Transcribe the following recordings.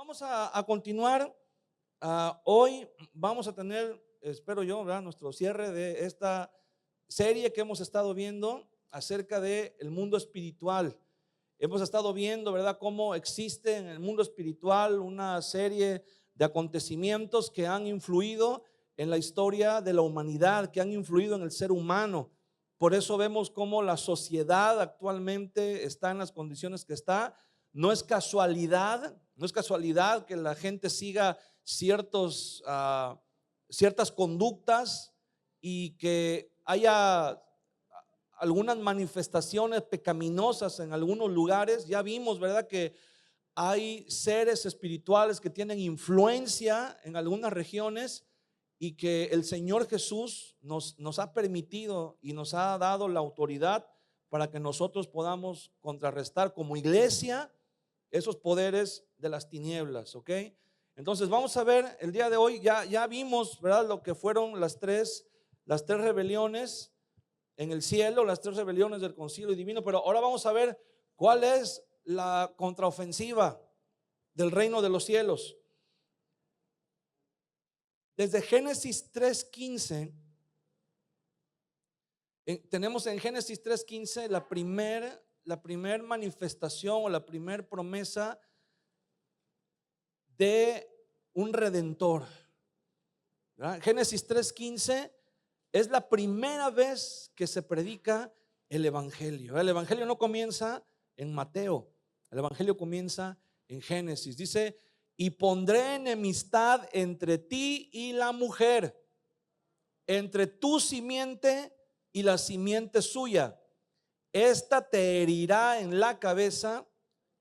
Vamos a continuar. Hoy vamos a tener, espero yo, ¿verdad?, nuestro cierre de esta serie que hemos estado viendo acerca del mundo espiritual. Hemos estado viendo, ¿verdad?, cómo existe en el mundo espiritual una serie de acontecimientos que han influido en la historia de la humanidad, que han influido en el ser humano. Por eso vemos cómo la sociedad actualmente está en las condiciones que está. No es casualidad que la gente siga ciertas conductas y que haya algunas manifestaciones pecaminosas en algunos lugares. Ya vimos, ¿verdad?, que hay seres espirituales que tienen influencia en algunas regiones y que el Señor Jesús nos ha permitido y nos ha dado la autoridad para que nosotros podamos contrarrestar como iglesia esos poderes de las tinieblas, ¿ok? Entonces vamos a ver el día de hoy, ya vimos, ¿verdad?, lo que fueron las tres rebeliones en el cielo, las tres rebeliones del concilio divino, pero ahora vamos a ver cuál es la contraofensiva del reino de los cielos. Desde Génesis 3:15, tenemos en Génesis 3:15 la primer manifestación o la primer promesa de un redentor, ¿verdad? Génesis 3:15 es la primera vez que se predica el evangelio. El evangelio no comienza en Mateo, el evangelio comienza en Génesis. Dice: y pondré enemistad entre ti y la mujer, entre tu simiente y la simiente suya. Esta te herirá en la cabeza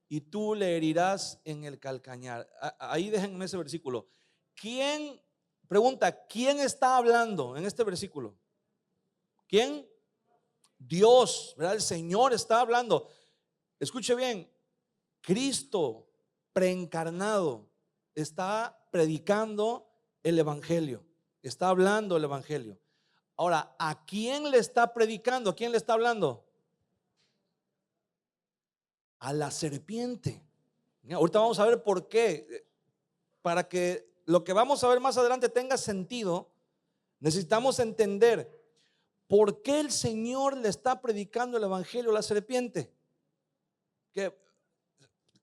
y tú le herirás en el calcañar. Ahí déjenme ese versículo. ¿Quién está hablando en este versículo? ¿Quién? Dios, ¿verdad? El Señor está hablando. Escuche bien, Cristo preencarnado está predicando el evangelio, está hablando el evangelio. Ahora, ¿a quién le está predicando? ¿A quién le está hablando? A la serpiente. Ahorita vamos a ver por qué. Para que lo que vamos a ver más adelante tenga sentido, necesitamos entender por qué el Señor le está predicando el evangelio a la serpiente. Que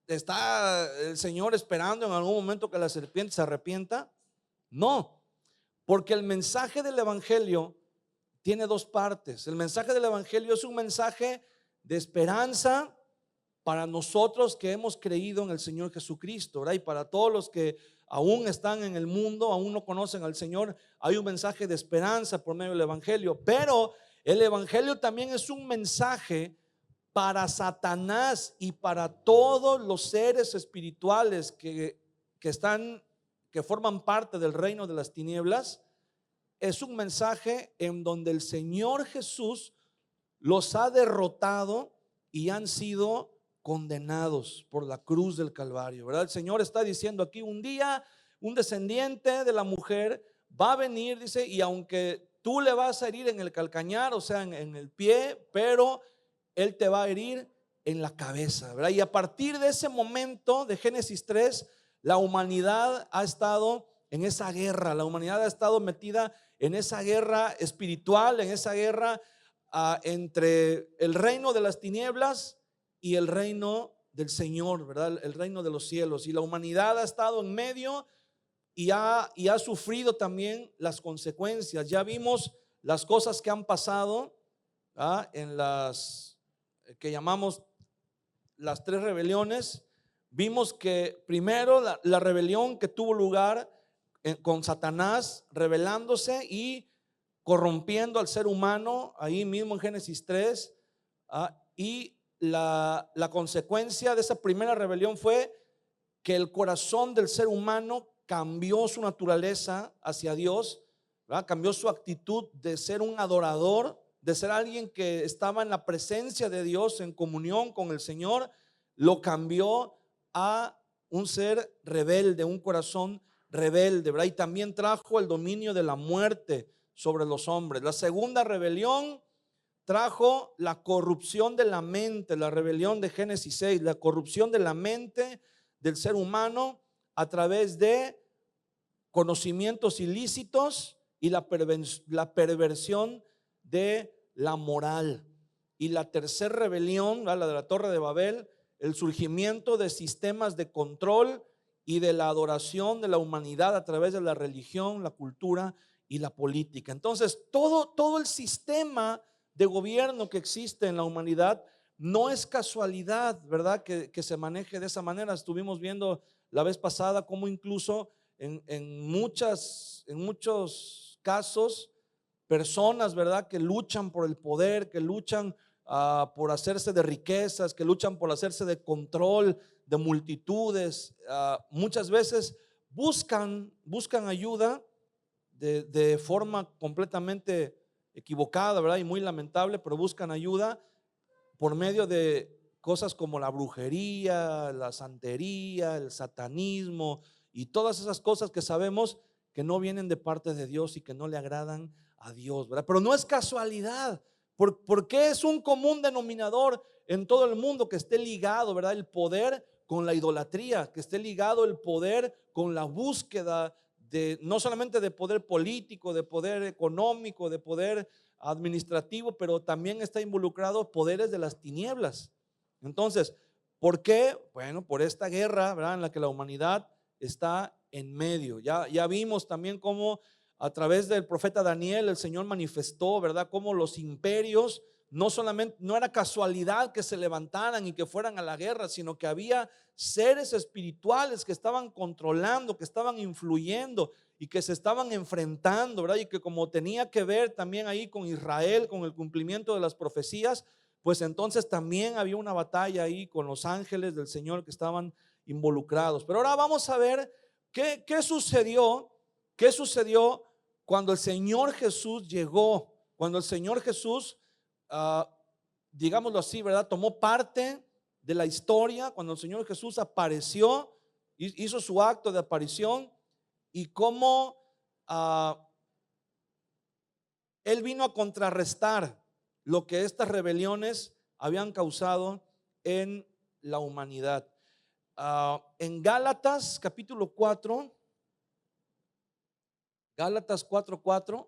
¿está el Señor esperando en algún momento que la serpiente se arrepienta? No, porque el mensaje del evangelio tiene dos partes. El mensaje del evangelio es un mensaje de esperanza para nosotros que hemos creído en el Señor Jesucristo, ¿verdad? Y para todos los que aún están en el mundo, aún no conocen al Señor, hay un mensaje de esperanza por medio del evangelio. Pero el evangelio también es un mensaje para Satanás y para todos los seres espirituales que forman parte del reino de las tinieblas. Es un mensaje en donde el Señor Jesús los ha derrotado y han sido condenados por la cruz del Calvario, ¿verdad? El Señor está diciendo aquí: un día un descendiente de la mujer va a venir, dice, y aunque tú le vas a herir en el calcañar, o sea, en el pie, pero Él te va a herir en la cabeza, ¿verdad? Y a partir de ese momento de Génesis 3, la humanidad ha estado en esa guerra, la humanidad ha estado metida en esa guerra espiritual, en esa guerra entre el reino de las tinieblas y el reino del Señor, ¿verdad? El reino de los cielos. Y la humanidad ha estado en medio y ha sufrido también las consecuencias. Ya vimos las cosas que han pasado en las que llamamos las tres rebeliones. Vimos que primero la rebelión que tuvo lugar con Satanás rebelándose y corrompiendo al ser humano, ahí mismo en Génesis 3, y la consecuencia de esa primera rebelión fue que el corazón del ser humano cambió su naturaleza hacia Dios, ¿verdad? Cambió su actitud de ser un adorador, de ser alguien que estaba en la presencia de Dios, en comunión con el Señor. Lo cambió a un ser rebelde, un corazón rebelde, ¿verdad? Y también trajo el dominio de la muerte sobre los hombres. La segunda rebelión trajo la corrupción de la mente, la rebelión de Génesis 6, la corrupción de la mente del ser humano a través de conocimientos ilícitos y la perversión de la moral. Y la tercera rebelión, la de la Torre de Babel, el surgimiento de sistemas de control y de la adoración de la humanidad a través de la religión, la cultura y la política. Entonces, todo el sistema de gobierno que existe en la humanidad no es casualidad, ¿verdad? Que se maneje de esa manera. Estuvimos viendo la vez pasada cómo incluso en muchos casos, personas, ¿verdad?, que luchan por el poder, que luchan por hacerse de riquezas, que luchan por hacerse de control de multitudes, muchas veces buscan ayuda de forma completamente equivocada, ¿verdad? Y muy lamentable, pero buscan ayuda por medio de cosas como la brujería, la santería, el satanismo y todas esas cosas que sabemos que no vienen de parte de Dios y que no le agradan a Dios, ¿verdad? Pero no es casualidad. ¿Por qué es un común denominador en todo el mundo que esté ligado, ¿verdad?, el poder con la idolatría, que esté ligado el poder con la búsqueda de no solamente de poder político, de poder económico, de poder administrativo, pero también está involucrado poderes de las tinieblas. Entonces, ¿por qué? Bueno, por esta guerra, ¿verdad?, en la que la humanidad está en medio. Ya vimos también cómo a través del profeta Daniel el Señor manifestó, ¿verdad?, cómo los imperios no era casualidad que se levantaran y que fueran a la guerra, sino que había seres espirituales que estaban controlando, que estaban influyendo y que se estaban enfrentando, ¿verdad? Y que como tenía que ver también ahí con Israel, con el cumplimiento de las profecías, pues entonces también había una batalla ahí con los ángeles del Señor que estaban involucrados. Pero ahora vamos a ver qué sucedió cuando el Señor Jesús llegó, cuando el Señor Jesús, digámoslo así, ¿verdad?, tomó parte de la historia, cuando el Señor Jesús apareció, hizo su acto de aparición y cómo Él vino a contrarrestar lo que estas rebeliones habían causado en la humanidad. En Gálatas capítulo 4, Gálatas 4:4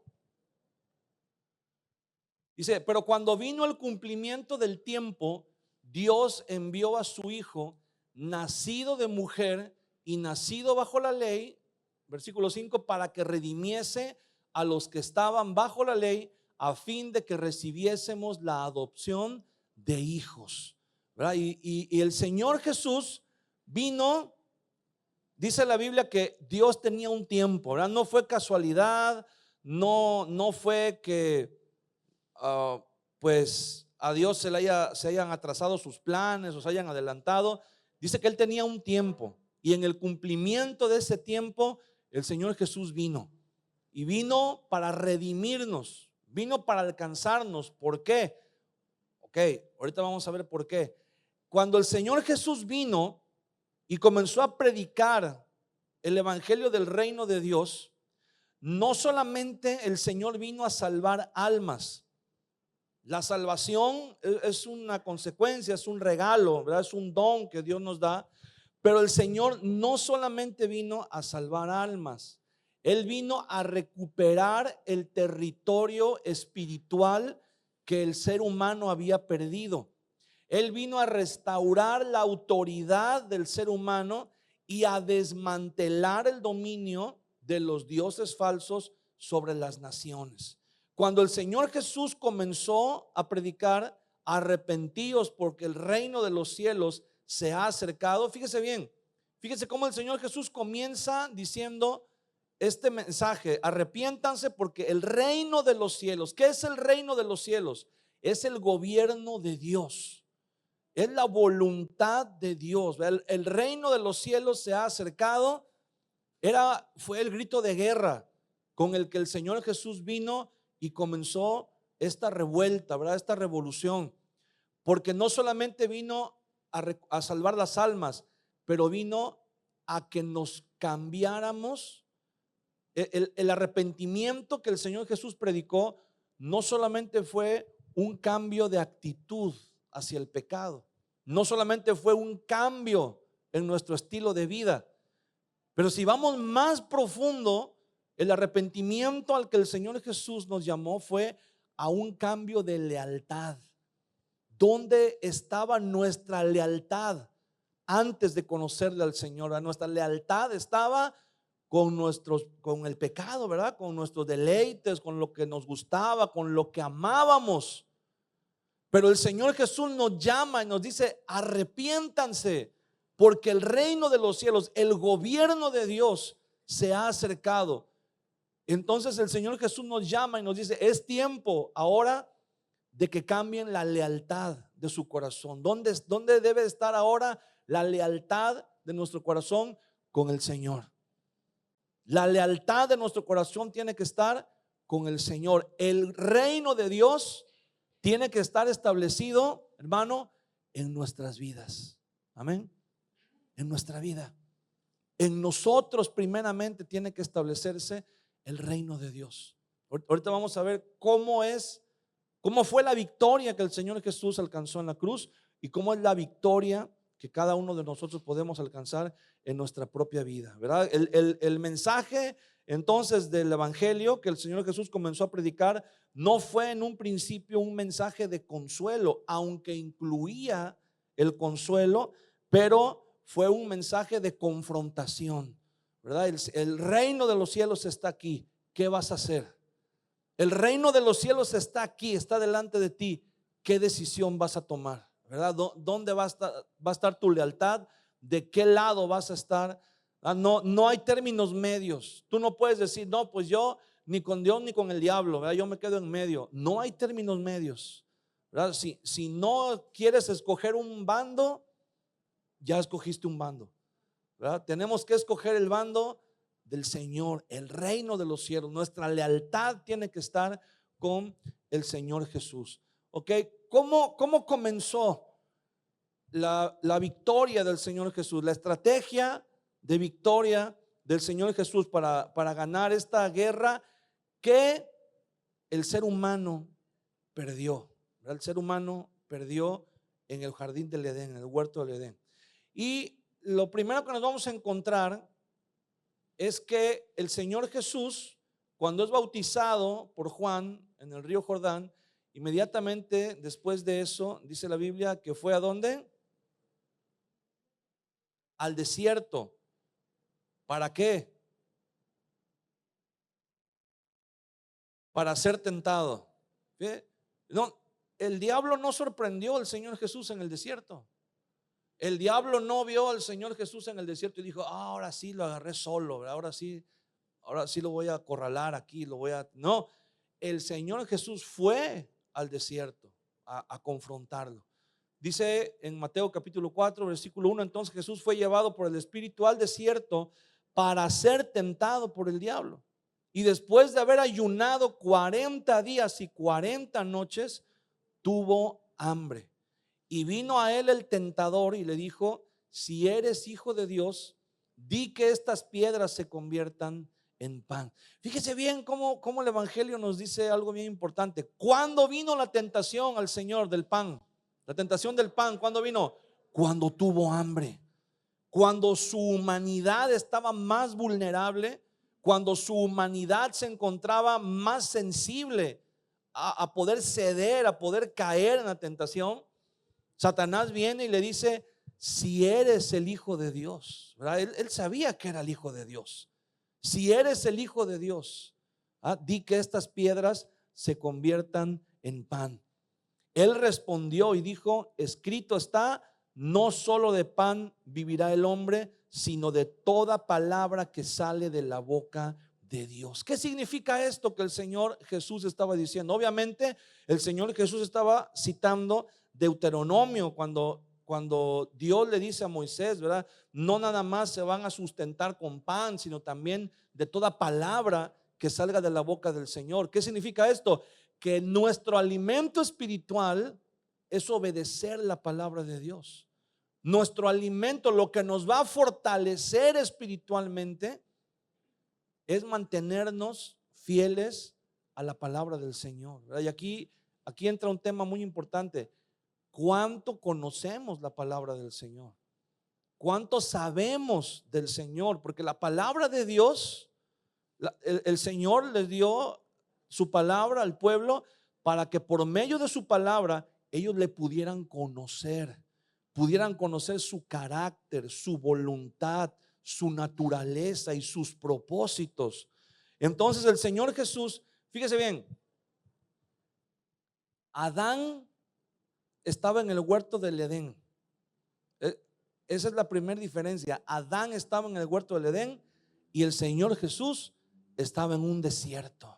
dice: pero cuando vino el cumplimiento del tiempo, Dios envió a su Hijo, nacido de mujer y nacido bajo la ley, versículo 5, para que redimiese a los que estaban bajo la ley, a fin de que recibiésemos la adopción de hijos, ¿verdad? Y el Señor Jesús vino. Dice la Biblia que Dios tenía un tiempo, ¿verdad? No fue casualidad, no fue que pues a Dios se hayan atrasado sus planes o se hayan adelantado. Dice que Él tenía un tiempo y en el cumplimiento de ese tiempo el Señor Jesús vino y vino para redimirnos, vino para alcanzarnos. ¿Por qué? Ok, ahorita vamos a ver por qué. Cuando el Señor Jesús vino y comenzó a predicar el evangelio del reino de Dios, no solamente el Señor vino a salvar almas. La salvación es una consecuencia, es un regalo, ¿verdad? Es un don que Dios nos da. Pero el Señor no solamente vino a salvar almas, Él vino a recuperar el territorio espiritual que el ser humano había perdido. Él vino a restaurar la autoridad del ser humano y a desmantelar el dominio de los dioses falsos sobre las naciones. Cuando el Señor Jesús comenzó a predicar: arrepentíos porque el reino de los cielos se ha acercado. Fíjese bien, fíjese cómo el Señor Jesús comienza diciendo este mensaje: arrepiéntanse porque el reino de los cielos. ¿Qué es el reino de los cielos? Es el gobierno de Dios. Es la voluntad de Dios. El reino de los cielos se ha acercado. Fue el grito de guerra con el que el Señor Jesús vino y comenzó esta revuelta, ¿verdad? Esta revolución. Porque no solamente vino a salvar las almas, pero vino a que nos cambiáramos. El arrepentimiento que el Señor Jesús predicó no solamente fue un cambio de actitud hacia el pecado, no solamente fue un cambio en nuestro estilo de vida, Pero si vamos más profundo, el arrepentimiento al que el Señor Jesús nos llamó fue a un cambio de lealtad. ¿Dónde estaba nuestra lealtad antes de conocerle al Señor? Nuestra lealtad estaba con el pecado, ¿verdad? Con nuestros deleites, con lo que nos gustaba, con lo que amábamos. Pero el Señor Jesús nos llama y nos dice: arrepiéntanse, porque el reino de los cielos, el gobierno de Dios se ha acercado. Entonces el Señor Jesús nos llama y nos dice: es tiempo ahora de que cambien la lealtad de su corazón. ¿Dónde debe estar ahora la lealtad de nuestro corazón? Con el Señor. La lealtad de nuestro corazón tiene que estar con el Señor. El reino de Dios tiene que estar establecido, hermano, en nuestras vidas. Amén. En nuestra vida. En nosotros primeramente tiene que establecerse el reino de Dios. Ahorita vamos a ver cómo fue la victoria que el Señor Jesús alcanzó en la cruz y cómo es la victoria que cada uno de nosotros podemos alcanzar en nuestra propia vida, ¿verdad? El mensaje entonces del evangelio que el Señor Jesús comenzó a predicar no fue en un principio un mensaje de consuelo, aunque incluía el consuelo, pero fue un mensaje de confrontación, ¿verdad? El reino de los cielos está aquí. ¿Qué vas a hacer? El reino de los cielos está aquí, está delante de ti. ¿Qué decisión vas a tomar? ¿Verdad? ¿Dónde va a estar tu lealtad? ¿De qué lado vas a estar? No hay términos medios. Tú no puedes decir: no, pues yo ni con Dios ni con el diablo, ¿verdad? Yo me quedo en medio. No hay términos medios, ¿verdad? Si no quieres escoger un bando, ya escogiste un bando, ¿verdad? Tenemos que escoger el bando del Señor, el reino de los cielos. Nuestra lealtad tiene que estar con el Señor Jesús. ¿Ok? ¿Cómo comenzó la victoria del Señor Jesús? La estrategia de victoria del Señor Jesús para ganar esta guerra que el ser humano perdió, ¿verdad? El ser humano perdió en el jardín del Edén, en el huerto del Edén. Y lo primero que nos vamos a encontrar es que el Señor Jesús, cuando es bautizado por Juan en el río Jordán, inmediatamente después de eso, dice la Biblia que fue ¿a dónde? Al desierto. ¿Para qué? Para ser tentado. ¿Ve? No, el diablo no sorprendió al Señor Jesús en el desierto. El diablo no vio al Señor Jesús en el desierto y dijo: ahora sí lo agarré solo, ¿verdad? Ahora sí lo voy a acorralar aquí, No, el Señor Jesús fue al desierto a confrontarlo. Dice en Mateo capítulo 4 versículo 1: entonces Jesús fue llevado por el Espíritu al desierto para ser tentado por el diablo. Y después de haber ayunado 40 días y 40 noches, tuvo hambre. Y vino a él el tentador y le dijo: si eres hijo de Dios, di que estas piedras se conviertan en pan. Fíjese bien cómo el evangelio nos dice algo bien importante. ¿Cuándo vino la tentación al Señor del pan? La tentación del pan, ¿cuándo vino? Cuando tuvo hambre, cuando su humanidad estaba más vulnerable, cuando su humanidad se encontraba más sensible a poder ceder, a poder caer en la tentación. Satanás viene y le dice: si eres el Hijo de Dios, ¿verdad? Él sabía que era el Hijo de Dios. Si eres el Hijo de Dios, di que estas piedras se conviertan en pan. Él respondió y dijo: escrito está, no solo de pan vivirá el hombre, sino de toda palabra que sale de la boca de Dios. ¿Qué significa esto que el Señor Jesús estaba diciendo? Obviamente el Señor Jesús estaba citando Deuteronomio cuando Dios le dice a Moisés, ¿verdad? No nada más se van a sustentar con pan, sino también de toda palabra que salga de la boca del Señor. ¿Qué significa esto? Que nuestro alimento espiritual es obedecer la palabra de Dios. Nuestro alimento, lo que nos va a fortalecer espiritualmente, es mantenernos fieles a la palabra del Señor, ¿verdad? Y aquí entra un tema muy importante: ¿cuánto conocemos la palabra del Señor? ¿Cuánto sabemos del Señor? Porque la palabra de Dios, el Señor le dio su palabra al pueblo para que por medio de su palabra ellos le pudieran conocer su carácter, su voluntad, su naturaleza y sus propósitos. Entonces el Señor Jesús, fíjese bien, Adán estaba en el huerto del Edén. Esa es la primera diferencia. Adán estaba en el huerto del Edén y el Señor Jesús estaba en un desierto.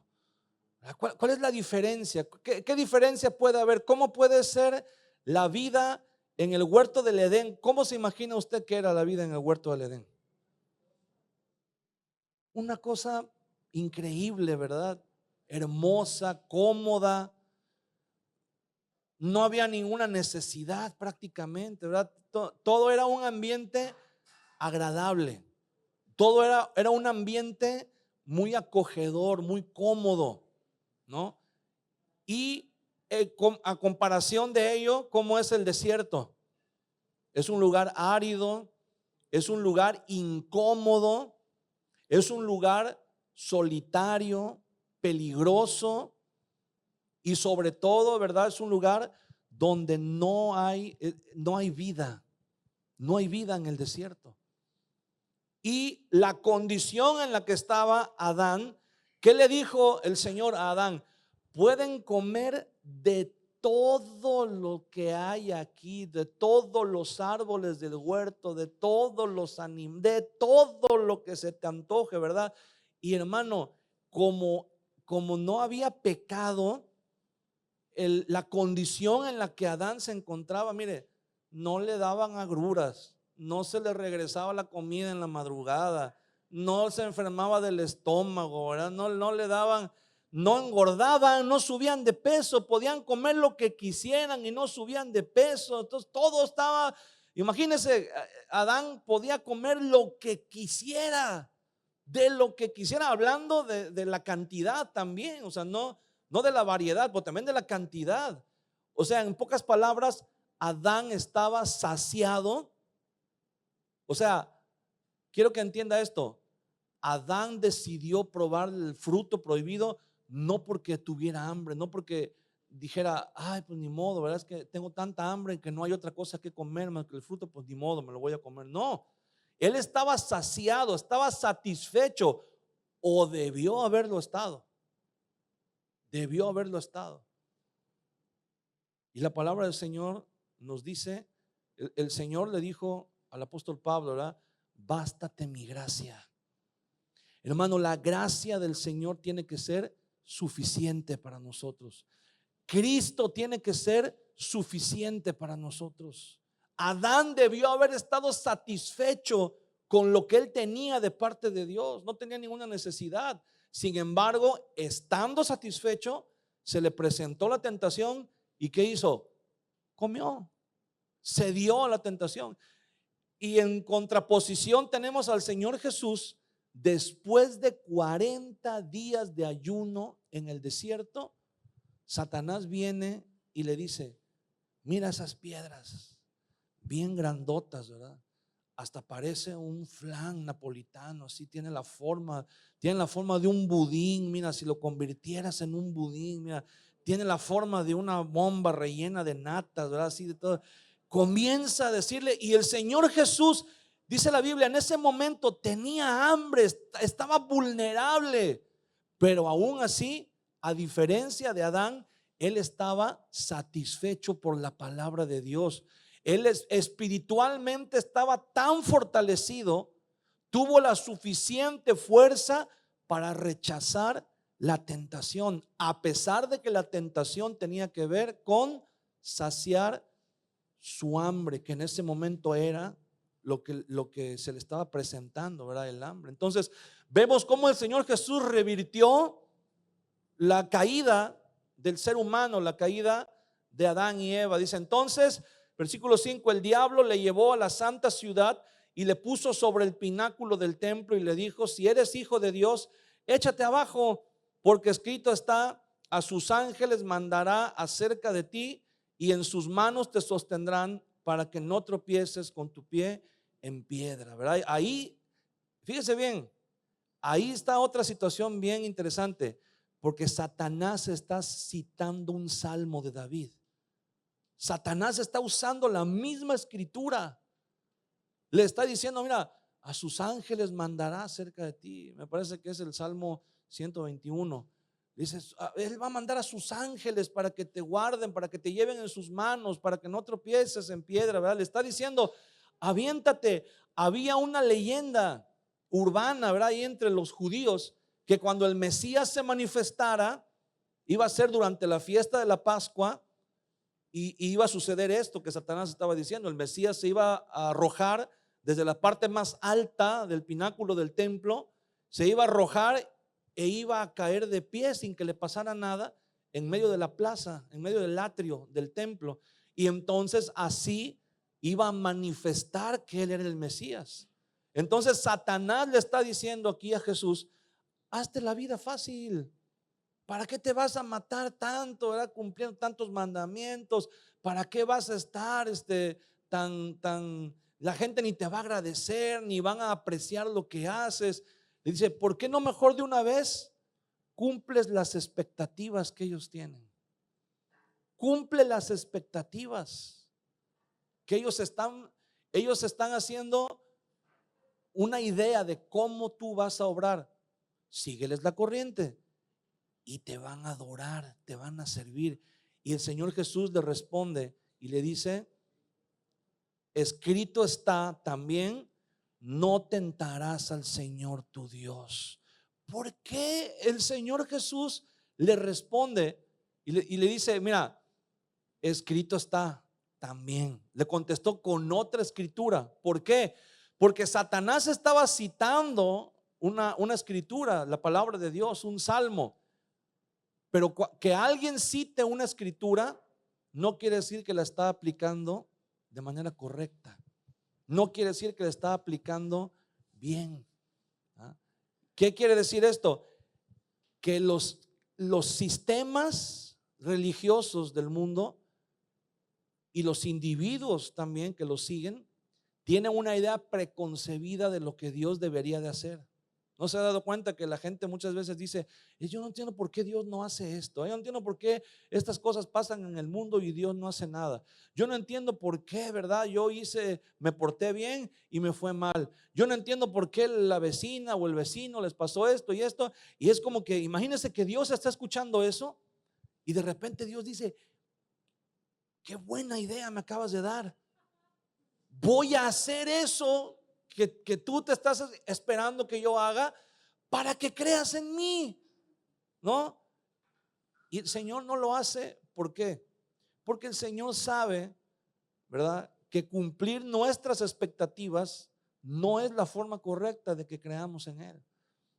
¿Cuál es la diferencia? ¿Qué diferencia puede haber? ¿Cómo puede ser la vida en el huerto del Edén? ¿Cómo se imagina usted que era la vida en el huerto del Edén? Una cosa increíble, ¿verdad? Hermosa, cómoda. No había ninguna necesidad prácticamente, ¿verdad? Todo era un ambiente agradable. Todo era un ambiente muy acogedor, muy cómodo, ¿no? Y a comparación de ello, ¿cómo es el desierto? Es un lugar árido, es un lugar incómodo, es un lugar solitario, peligroso y sobre todo, ¿verdad? Es un lugar donde no hay vida, no hay vida en el desierto. Y la condición en la que estaba Adán, ¿qué le dijo el Señor a Adán? Pueden comer de todo lo que hay aquí, de todos los árboles del huerto, de todos los animales, de todo lo que se te antoje, ¿verdad? Y hermano, como no había pecado, la condición en la que Adán se encontraba, mire, no le daban agruras, no se le regresaba la comida en la madrugada, no se enfermaba del estómago, ¿verdad? No le daban, no engordaban, no subían de peso, podían comer lo que quisieran y no subían de peso. Entonces todo estaba, imagínense, Adán podía comer lo que quisiera, de lo que quisiera, hablando de la cantidad también, o sea, no de la variedad, pero también de la cantidad. O sea, en pocas palabras, Adán estaba saciado. O sea, quiero que entienda esto. Adán decidió probar el fruto prohibido no porque tuviera hambre, no porque dijera, ay, pues ni modo, ¿verdad? Es que tengo tanta hambre que no hay otra cosa que comer más que el fruto, pues ni modo, me lo voy a comer. No, él estaba saciado, estaba satisfecho, o debió haberlo estado. Debió haberlo estado. Y la palabra del Señor nos dice, el Señor le dijo al apóstol Pablo, ¿verdad? Bástate mi gracia. Hermano, la gracia del Señor tiene que ser suficiente para nosotros. Cristo tiene que ser suficiente para nosotros. Adán debió haber estado satisfecho con lo que él tenía de parte de Dios. No tenía ninguna necesidad. Sin embargo, estando satisfecho, se le presentó la tentación. ¿Y qué hizo? Comió. Cedió a la tentación. Y en contraposición tenemos al Señor Jesús. Después de 40 días de ayuno en el desierto, Satanás viene y le dice, mira esas piedras bien grandotas, ¿verdad? Hasta parece un flan napolitano, así tiene la forma de un budín. Mira, si lo convirtieras en un budín, mira, tiene la forma de una bomba rellena de natas, ¿verdad? Así de todo. Comienza a decirle, y el Señor Jesús, dice la Biblia, en ese momento tenía hambre, estaba vulnerable, pero aún así, a diferencia de Adán, él estaba satisfecho por la palabra de Dios. Él espiritualmente estaba tan fortalecido, tuvo la suficiente fuerza para rechazar la tentación, a pesar de que la tentación tenía que ver con saciar su hambre, que en ese momento era lo que se le estaba presentando, ¿verdad? El hambre. Entonces vemos cómo el Señor Jesús revirtió la caída del ser humano, la caída de Adán y Eva. Dice entonces, versículo 5, el diablo le llevó a la santa ciudad y le puso sobre el pináculo del templo y le dijo, si eres hijo de Dios, échate abajo, porque escrito está, a sus ángeles mandará acerca de ti y en sus manos te sostendrán para que no tropieces con tu pie en piedra, ¿verdad? Ahí, fíjese bien, ahí está otra situación bien interesante, porque Satanás está citando un salmo de David. Satanás está usando la misma escritura. Le está diciendo, mira, a sus ángeles mandará cerca de ti. Me parece que es el Salmo 121. Dice, Él va a mandar a sus ángeles para que te guarden, para que te lleven en sus manos, para que no tropieces en piedra, ¿verdad? Le está diciendo, aviéntate. Había una leyenda urbana, ¿verdad? Ahí entre los judíos, que cuando el Mesías se manifestara, iba a ser durante la fiesta de la Pascua, y iba a suceder esto que Satanás estaba diciendo. El Mesías se iba a arrojar desde la parte más alta del pináculo del templo, se iba a arrojar e iba a caer de pie sin que le pasara nada en medio de la plaza, en medio del atrio del templo. Y entonces así iba a manifestar que él era el Mesías. Entonces Satanás le está diciendo aquí a Jesús, hazte la vida fácil. ¿Para qué te vas a matar tanto, verdad? Cumpliendo tantos mandamientos. ¿Para qué vas a estar la gente ni te va a agradecer, ni van a apreciar lo que haces? Le dice, ¿por qué no mejor de una vez cumples las expectativas que ellos tienen? Cumple las expectativas que ellos están haciendo una idea de cómo tú vas a obrar. Sígueles la corriente y te van a adorar, te van a servir. Y el Señor Jesús le responde y le dice, escrito está también, no tentarás al Señor tu Dios. ¿Por qué el Señor Jesús le responde y le dice, mira, escrito está también? Le contestó con otra escritura. ¿Por qué? Porque Satanás estaba citando una escritura, la palabra de Dios, un salmo. Pero que alguien cite una escritura no quiere decir que la está aplicando de manera correcta. No quiere decir que la está aplicando bien. ¿Qué quiere decir esto? Que los sistemas religiosos del mundo y los individuos también que los siguen tienen una idea preconcebida de lo que Dios debería de hacer. ¿No se ha dado cuenta que la gente muchas veces dice, yo no entiendo por qué Dios no hace esto? Yo no entiendo por qué estas cosas pasan en el mundo y Dios no hace nada. Yo no entiendo por qué, ¿verdad? Me porté bien y me fue mal. Yo no entiendo por qué la vecina o el vecino les pasó esto y esto. Y es como que imagínense que Dios está escuchando eso y de repente Dios dice, qué buena idea me acabas de dar. Voy a hacer eso que tú te estás esperando que yo haga para que creas en mí, ¿no? Y el Señor no lo hace, ¿por qué? Porque el Señor sabe, ¿verdad?, que cumplir nuestras expectativas no es la forma correcta de que creamos en Él.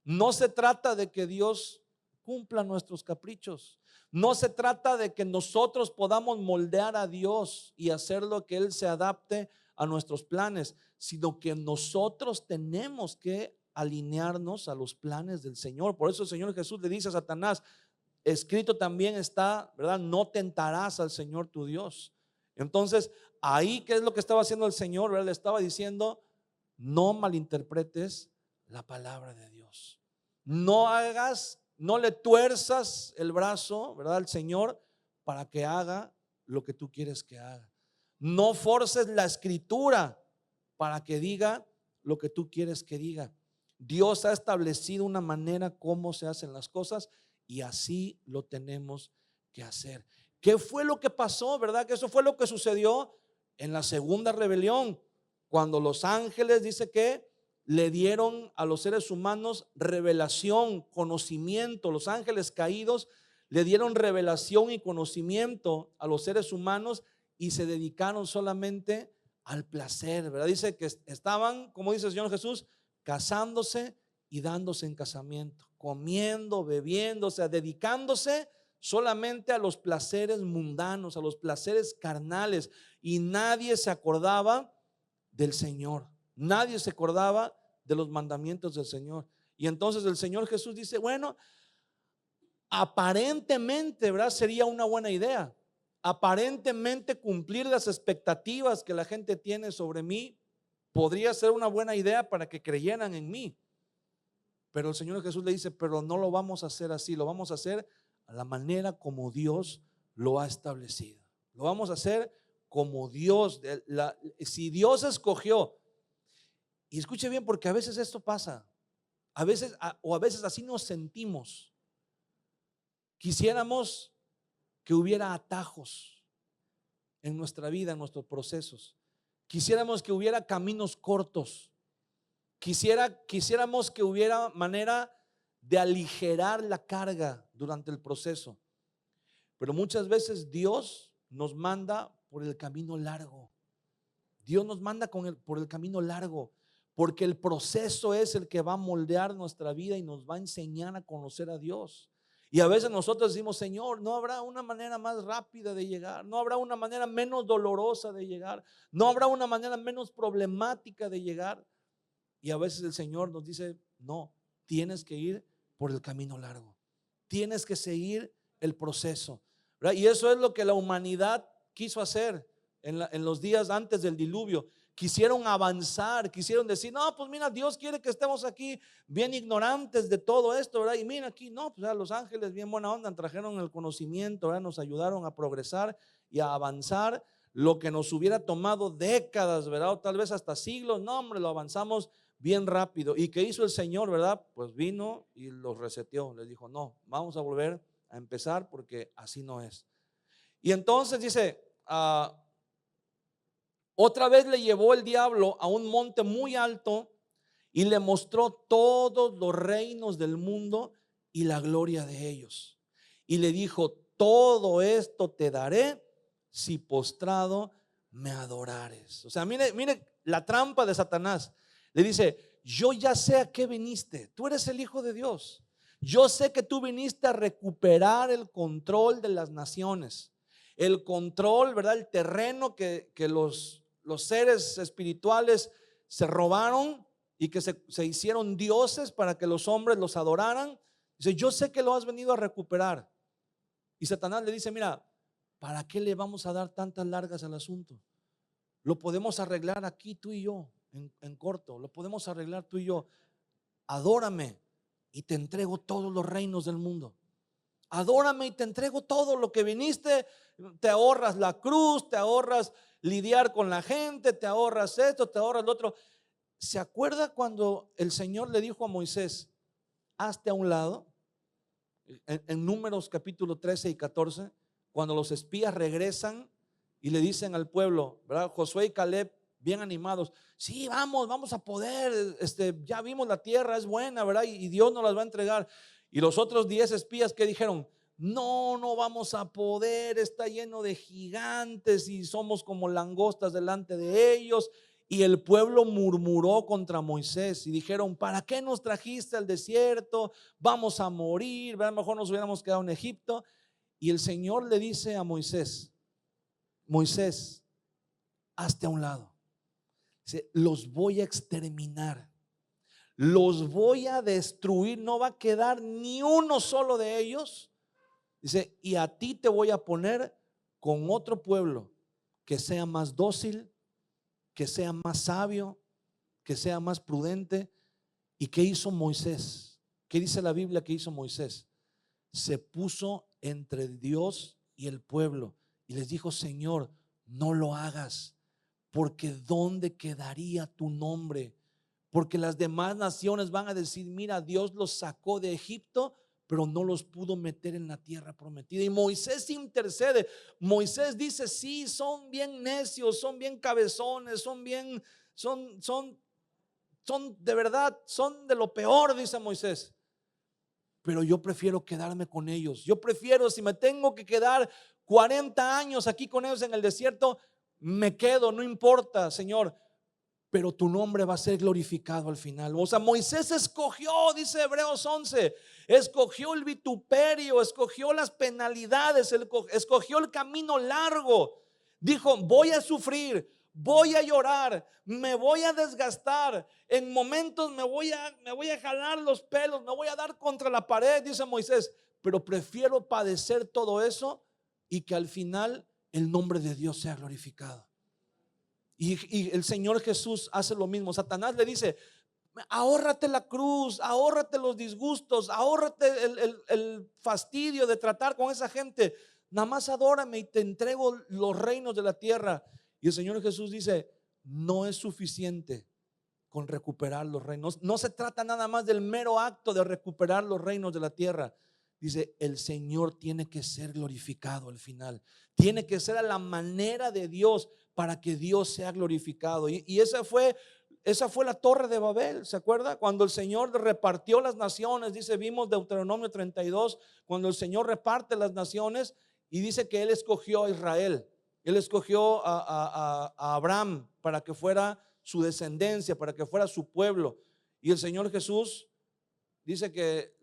No se trata de que Dios cumpla nuestros caprichos. No se trata de que nosotros podamos moldear a Dios y hacerlo que Él se adapte a nuestros planes, sino que nosotros tenemos que alinearnos a los planes del Señor. Por eso el Señor Jesús le dice a Satanás, escrito también está, ¿verdad? No tentarás al Señor tu Dios. Entonces, ahí, ¿qué es lo que estaba haciendo el Señor? ¿Verdad? Le estaba diciendo, no malinterpretes la palabra de Dios. No le tuerzas el brazo, ¿verdad?, al Señor para que haga lo que tú quieres que haga. No forces la escritura para que diga lo que tú quieres que diga. Dios ha establecido una manera como se hacen las cosas y así lo tenemos que hacer. ¿Qué fue lo que pasó, verdad? Que eso fue lo que sucedió en la segunda rebelión, cuando los ángeles, dice que le dieron a los seres humanos revelación, conocimiento. Los ángeles caídos le dieron revelación y conocimiento a los seres humanos y se dedicaron solamente al placer, ¿verdad? Dice que estaban, como dice el Señor Jesús, casándose y dándose en casamiento, comiendo, bebiendo, o sea, dedicándose solamente a los placeres mundanos, a los placeres carnales, y nadie se acordaba del Señor. Nadie se acordaba de los mandamientos del Señor. Y entonces el Señor Jesús dice, bueno, aparentemente, ¿verdad?, sería una buena idea. Aparentemente cumplir las expectativas que la gente tiene sobre mí podría ser una buena idea para que creyeran en mí. Pero el Señor Jesús le dice, pero no lo vamos a hacer así, lo vamos a hacer a la manera como Dios lo ha establecido. Lo vamos a hacer como Dios, si Dios escogió. Y escuche bien, porque a veces esto pasa, a veces así nos sentimos. Quisiéramos que hubiera atajos en nuestra vida, en nuestros procesos. Quisiéramos que hubiera caminos cortos. Quisiéramos que hubiera manera de aligerar la carga durante el proceso. Pero muchas veces Dios nos manda por el camino largo. Dios nos manda por el camino largo, porque el proceso es el que va a moldear nuestra vida y nos va a enseñar a conocer a Dios. Y a veces nosotros decimos, Señor, ¿no habrá una manera más rápida de llegar? ¿No habrá una manera menos dolorosa de llegar? ¿No habrá una manera menos problemática de llegar? Y a veces el Señor nos dice, no, tienes que ir por el camino largo. Tienes que seguir el proceso, ¿verdad? Y eso es lo que la humanidad quiso hacer en los días antes del diluvio. Quisieron avanzar, quisieron decir, no, pues mira, Dios quiere que estemos aquí bien ignorantes de todo esto, ¿verdad? Y mira aquí, no, pues los ángeles bien buena onda trajeron el conocimiento, ¿verdad? Nos ayudaron a progresar y a avanzar lo que nos hubiera tomado décadas, ¿verdad? O tal vez hasta siglos, no, hombre, lo avanzamos bien rápido. ¿Y qué hizo el Señor, verdad? Pues vino y los reseteó, les dijo, no, vamos a volver a empezar porque así no es. Y entonces dice, otra vez le llevó el diablo a un monte muy alto y le mostró todos los reinos del mundo y la gloria de ellos. Y le dijo, todo esto te daré si postrado me adorares. O sea, mire la trampa de Satanás. Le dice, yo ya sé a qué viniste, tú eres el Hijo de Dios. Yo sé que tú viniste a recuperar el control de las naciones, el control, ¿verdad? El terreno que los seres espirituales se robaron y que se hicieron dioses para que los hombres los adoraran. Dice, yo sé que lo has venido a recuperar. Y Satanás le dice, mira, ¿para qué le vamos a dar tantas largas al asunto? Lo podemos arreglar aquí tú y yo, en corto, lo podemos arreglar tú y yo. Adórame y te entrego todos los reinos del mundo. Adórame y te entrego todo lo que viniste. Te ahorras la cruz, te ahorras lidiar con la gente, te ahorras esto, te ahorras lo otro. ¿Se acuerda cuando el Señor le dijo a Moisés, hazte a un lado? En Números capítulo 13 y 14, cuando los espías regresan y le dicen al pueblo, ¿verdad? Josué y Caleb bien animados, sí, vamos a poder, ya vimos la tierra, es buena, ¿verdad? Y Dios nos las va a entregar. Y los otros 10 espías que dijeron, no vamos a poder, está lleno de gigantes y somos como langostas delante de ellos. Y el pueblo murmuró contra Moisés y dijeron, ¿para qué nos trajiste al desierto? Vamos a morir, ¿verdad? Mejor nos hubiéramos quedado en Egipto. Y el Señor le dice a Moisés, Moisés, hazte a un lado. Dice, los voy a exterminar, los voy a destruir, no va a quedar ni uno solo de ellos. Dice, y a ti te voy a poner con otro pueblo que sea más dócil, que sea más sabio, que sea más prudente. ¿Y qué hizo Moisés? ¿Qué dice la Biblia que hizo Moisés? Se puso entre Dios y el pueblo y les dijo, Señor, no lo hagas, porque ¿dónde quedaría tu nombre? Porque las demás naciones van a decir, mira, Dios los sacó de Egipto, pero no los pudo meter en la tierra prometida. Y Moisés intercede. Moisés dice, sí, son bien necios, son bien cabezones, son de verdad, son de lo peor, dice Moisés. Pero yo prefiero quedarme con ellos. Yo prefiero, si me tengo que quedar 40 años aquí con ellos en el desierto, me quedo, no importa, Señor, pero tu nombre va a ser glorificado al final. O sea, Moisés escogió, dice Hebreos 11, escogió el vituperio, escogió las penalidades, escogió el camino largo. Dijo, voy a sufrir, voy a llorar, me voy a desgastar, en momentos me voy a jalar los pelos, me voy a dar contra la pared, dice Moisés, pero prefiero padecer todo eso y que al final el nombre de Dios sea glorificado. Y el Señor Jesús hace lo mismo. Satanás le dice: ahórrate la cruz, ahórrate los disgustos, ahórrate el fastidio de tratar con esa gente. Nada más adórame y te entrego los reinos de la tierra. Y el Señor Jesús dice: no es suficiente con recuperar los reinos. No se trata nada más del mero acto de recuperar los reinos de la tierra. Dice: el Señor tiene que ser glorificado al final. Tiene que ser a la manera de Dios para que Dios sea glorificado. Y esa fue la torre de Babel. ¿Se acuerda? Cuando el Señor repartió las naciones, dice, vimos Deuteronomio 32, cuando el Señor reparte las naciones y dice que Él escogió a Israel. Él escogió a Abraham para que fuera su descendencia, para que fuera su pueblo. Y el Señor Jesús dice que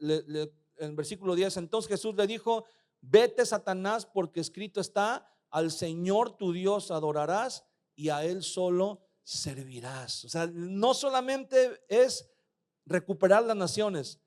en versículo 10, entonces Jesús le dijo: vete, Satanás, porque escrito está, al Señor tu Dios adorarás y a Él solo servirás. O sea, no solamente es recuperar las naciones,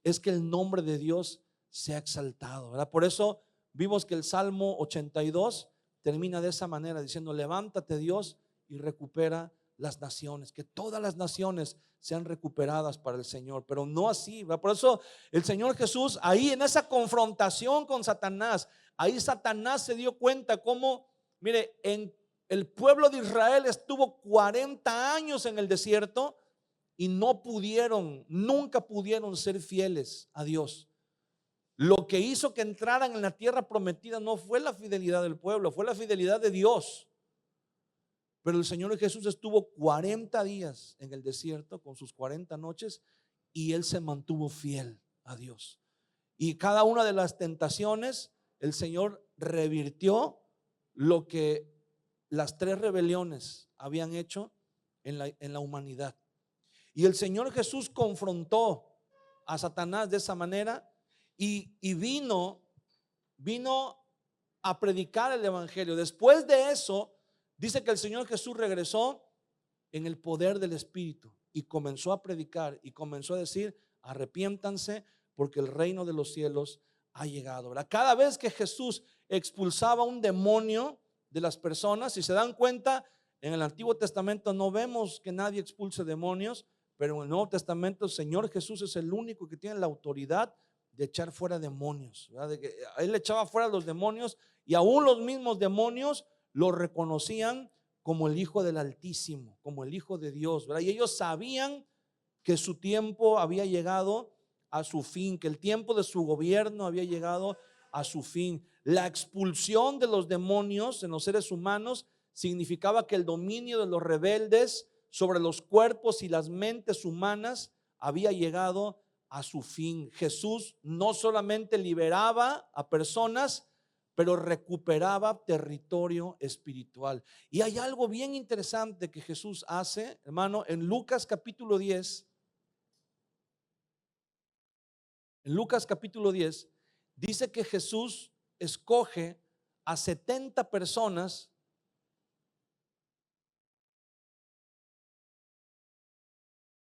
es que el nombre de Dios sea exaltado, ¿verdad? Por eso vimos que el Salmo 82 termina de esa manera, diciendo: levántate, Dios, y recupera las naciones, que todas las naciones sean recuperadas para el Señor, pero no así, ¿verdad? Por eso el Señor Jesús, ahí en esa confrontación con Satanás, ahí Satanás se dio cuenta cómo, mire, en el pueblo de Israel estuvo 40 años en el desierto y no pudieron, nunca pudieron ser fieles a Dios. Lo que hizo que entraran en la tierra prometida no fue la fidelidad del pueblo, fue la fidelidad de Dios. Pero el Señor Jesús estuvo 40 días en el desierto con sus 40 noches y Él se mantuvo fiel a Dios. Y cada una de las tentaciones, el Señor revirtió lo que las 3 rebeliones habían hecho en la humanidad. Y el Señor Jesús confrontó a Satanás de esa manera y vino a predicar el evangelio. Después de eso, dice que el Señor Jesús regresó en el poder del Espíritu y comenzó a predicar y comenzó a decir: arrepiéntanse porque el reino de los cielos ha llegado. ¿Verdad? Cada vez que Jesús expulsaba un demonio de las personas, si se dan cuenta, en el Antiguo Testamento no vemos que nadie expulse demonios, pero en el Nuevo Testamento el Señor Jesús es el único que tiene la autoridad de echar fuera demonios, ¿verdad? De que Él echaba fuera los demonios y aún los mismos demonios lo reconocían como el Hijo del Altísimo, como el Hijo de Dios, ¿verdad? Y ellos sabían que su tiempo había llegado a su fin, que el tiempo de su gobierno había llegado a su fin. La expulsión de los demonios en los seres humanos significaba que el dominio de los rebeldes sobre los cuerpos y las mentes humanas había llegado a su fin. Jesús no solamente liberaba a personas, pero recuperaba territorio espiritual. Y hay algo bien interesante que Jesús hace, hermano, en Lucas capítulo 10. En Lucas capítulo 10 dice que Jesús escoge a 70 personas.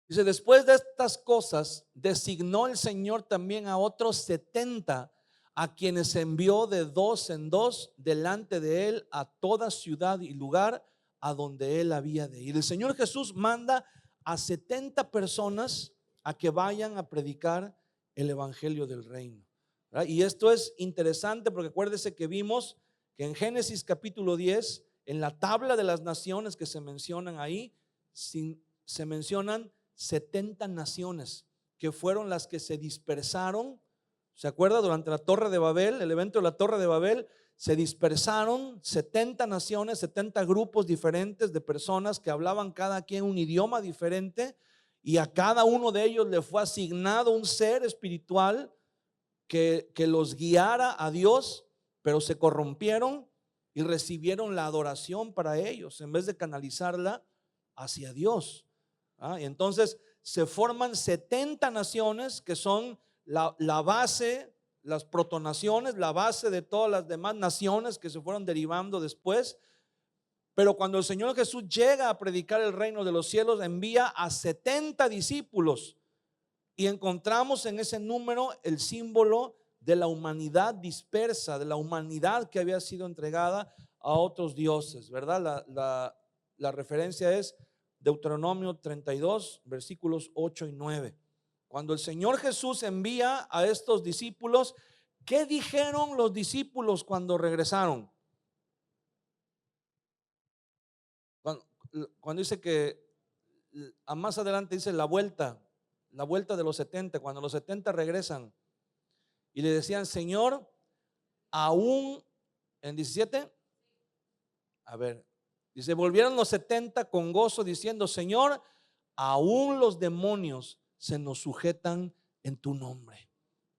Dice: después de estas cosas designó el Señor también a otros 70, a quienes envió de 2 en 2 delante de él a toda ciudad y lugar a donde él había de ir. El Señor Jesús manda a 70 personas a que vayan a predicar el evangelio del reino, ¿verdad? Y esto es interesante porque acuérdese que vimos que en Génesis capítulo 10, en la tabla de las naciones que se mencionan ahí, se mencionan 70 naciones que fueron las que se dispersaron. ¿Se acuerda? Durante la Torre de Babel, el evento de la Torre de Babel, se dispersaron 70 naciones, 70 grupos diferentes de personas que hablaban cada quien un idioma diferente, y a cada uno de ellos le fue asignado un ser espiritual que los guiara a Dios, pero se corrompieron y recibieron la adoración para ellos en vez de canalizarla hacia Dios. Y entonces se forman 70 naciones que son la base, las protonaciones, la base de todas las demás naciones que se fueron derivando después. Pero cuando el Señor Jesús llega a predicar el reino de los cielos, envía a 70 discípulos, y encontramos en ese número el símbolo de la humanidad dispersa, de la humanidad que había sido entregada a otros dioses, ¿verdad? la referencia es Deuteronomio 32, versículos 8 y 9. Cuando el Señor Jesús envía a estos discípulos, ¿qué dijeron los discípulos cuando regresaron? Cuando dice que a más adelante dice la vuelta de los 70, cuando los 70 regresan y le decían, Señor, aún en 17, a ver, dice, volvieron los 70 con gozo diciendo, Señor, aún los demonios se nos sujetan en tu nombre.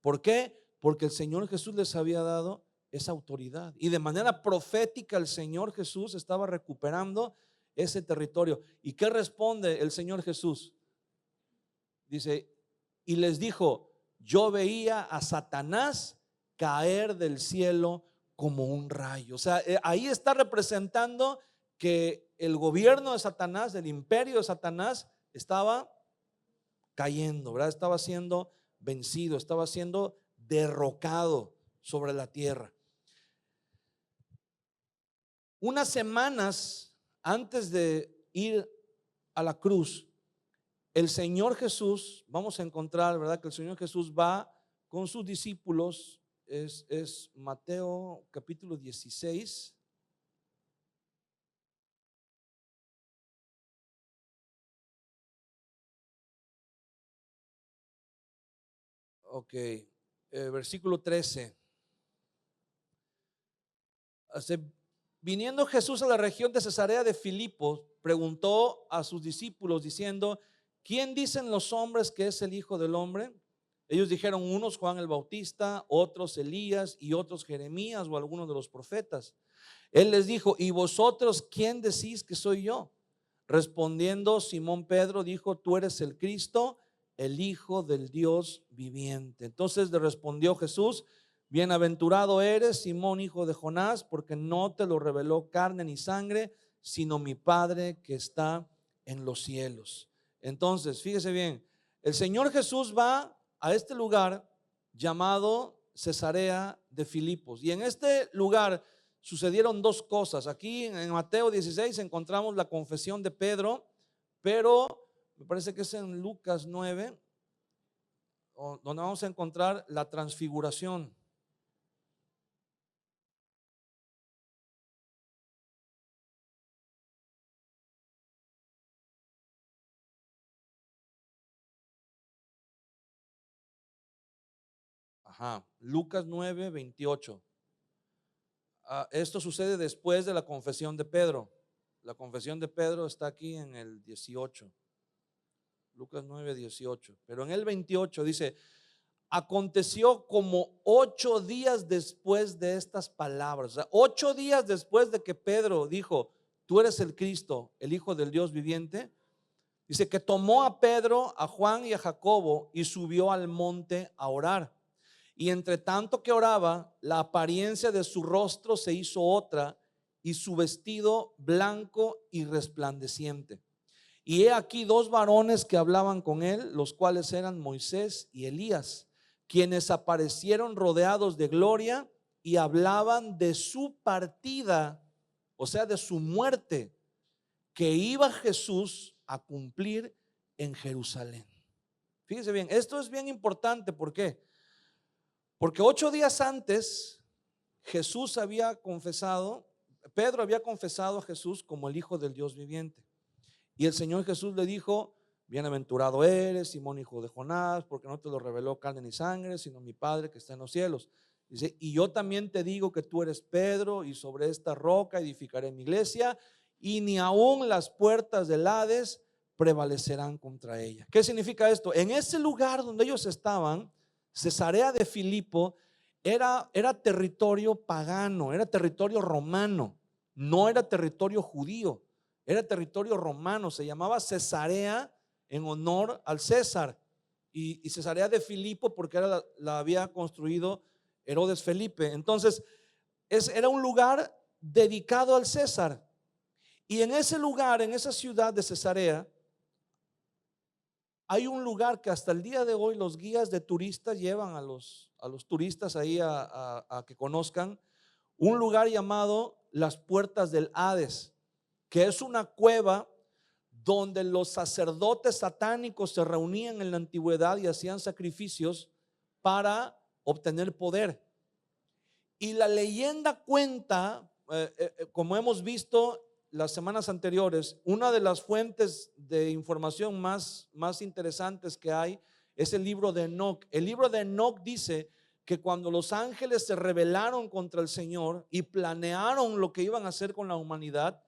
¿Por qué? Porque el Señor Jesús les había dado esa autoridad y de manera profética el Señor Jesús estaba recuperando ese territorio. ¿Y qué responde el Señor Jesús? Dice, y les dijo, yo veía a Satanás caer del cielo como un rayo. O sea, ahí está representando que el gobierno de Satanás, el imperio de Satanás estaba cayendo, ¿verdad? Estaba siendo vencido, estaba siendo derrocado sobre la tierra. Unas semanas antes de ir a la cruz, el Señor Jesús, vamos a encontrar, ¿verdad? Que el Señor Jesús va con sus discípulos, es Mateo capítulo 16. Ok, versículo 13. Viniendo Jesús a la región de Cesarea de Filipo, preguntó a sus discípulos diciendo, ¿quién dicen los hombres que es el Hijo del Hombre? Ellos dijeron, unos Juan el Bautista, otros Elías y otros Jeremías o algunos de los profetas. Él les dijo, ¿y vosotros quién decís que soy yo? Respondiendo Simón Pedro dijo, tú eres el Cristo, el Hijo del Dios viviente. Entonces le respondió Jesús, bienaventurado eres, Simón, hijo de Jonás, porque no te lo reveló carne ni sangre, sino mi Padre que está en los cielos. Entonces, fíjese bien, el Señor Jesús va a este lugar llamado Cesarea de Filipos. Y en este lugar sucedieron dos cosas. Aquí en Mateo 16 encontramos la confesión de Pedro, pero me parece que es en Lucas 9 donde vamos a encontrar la transfiguración. Lucas 9, 28. Esto sucede después de la confesión de Pedro. La confesión de Pedro está aquí en el 18. Lucas 9, 18. Pero en el 28 dice, aconteció como 8 días después de estas palabras. O sea, 8 días después de que Pedro dijo, tú eres el Cristo, el Hijo del Dios viviente. Dice que tomó a Pedro, a Juan y a Jacobo y subió al monte a orar. Y entre tanto que oraba, la apariencia de su rostro se hizo otra y su vestido blanco y resplandeciente. Y he aquí dos varones que hablaban con él, los cuales eran Moisés y Elías, quienes aparecieron rodeados de gloria y hablaban de su partida, o sea, de su muerte, que iba Jesús a cumplir en Jerusalén. Fíjense bien, esto es bien importante. ¿Por qué? Porque 8 días antes Jesús había confesado, Pedro había confesado a Jesús como el Hijo del Dios viviente. Y el Señor Jesús le dijo, bienaventurado eres, Simón, hijo de Jonás, porque no te lo reveló carne ni sangre, sino mi Padre que está en los cielos. Dice, y yo también te digo que tú eres Pedro, y sobre esta roca edificaré mi iglesia, y ni aún las puertas del Hades prevalecerán contra ella. ¿Qué significa esto? En ese lugar donde ellos estaban, Cesarea de Filipo, era territorio pagano, era territorio romano, no era territorio judío. Era territorio romano, se llamaba Cesarea en honor al César, y Cesarea de Filipo porque la había construido Herodes Felipe. Entonces era un lugar dedicado al César. Y en ese lugar, en esa ciudad de Cesarea, hay un lugar que hasta el día de hoy los guías de turistas llevan a los turistas ahí a que conozcan, un lugar llamado las puertas del Hades. que es una cueva donde los sacerdotes satánicos se reunían en la antigüedad y hacían sacrificios para obtener poder. Y la leyenda cuenta, como hemos visto las semanas anteriores, una de las fuentes de información más interesantes que hay es el libro de Enoc. El libro de Enoc dice que cuando los ángeles se rebelaron contra el Señor y planearon lo que iban a hacer con la humanidad,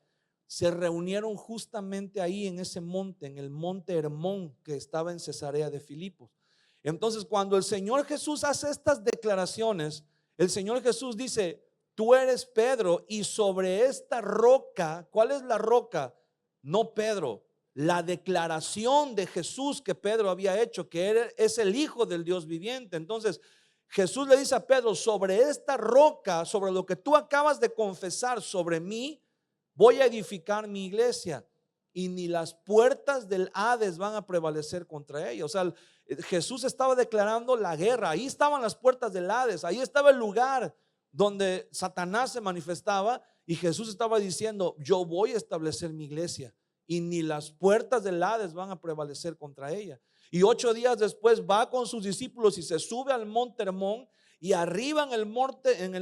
se reunieron justamente ahí en ese monte, en el monte Hermón que estaba en Cesarea de Filipos. Entonces, cuando el Señor Jesús hace estas declaraciones, el Señor Jesús dice: tú eres Pedro, y sobre esta roca, ¿cuál es la roca? No Pedro, la declaración de Jesús que Pedro había hecho, que es el Hijo del Dios viviente. Entonces Jesús le dice a Pedro: sobre esta roca, sobre lo que tú acabas de confesar sobre mí, voy a edificar mi iglesia, y ni las puertas del Hades van a prevalecer contra ella. O sea, Jesús estaba declarando la guerra. Ahí estaban las puertas del Hades, ahí estaba el lugar donde Satanás se manifestaba, y Jesús estaba diciendo: yo voy a establecer mi iglesia y ni las puertas del Hades van a prevalecer contra ella. Y 8 días después va con sus discípulos y se sube al monte Hermón, y arriba en el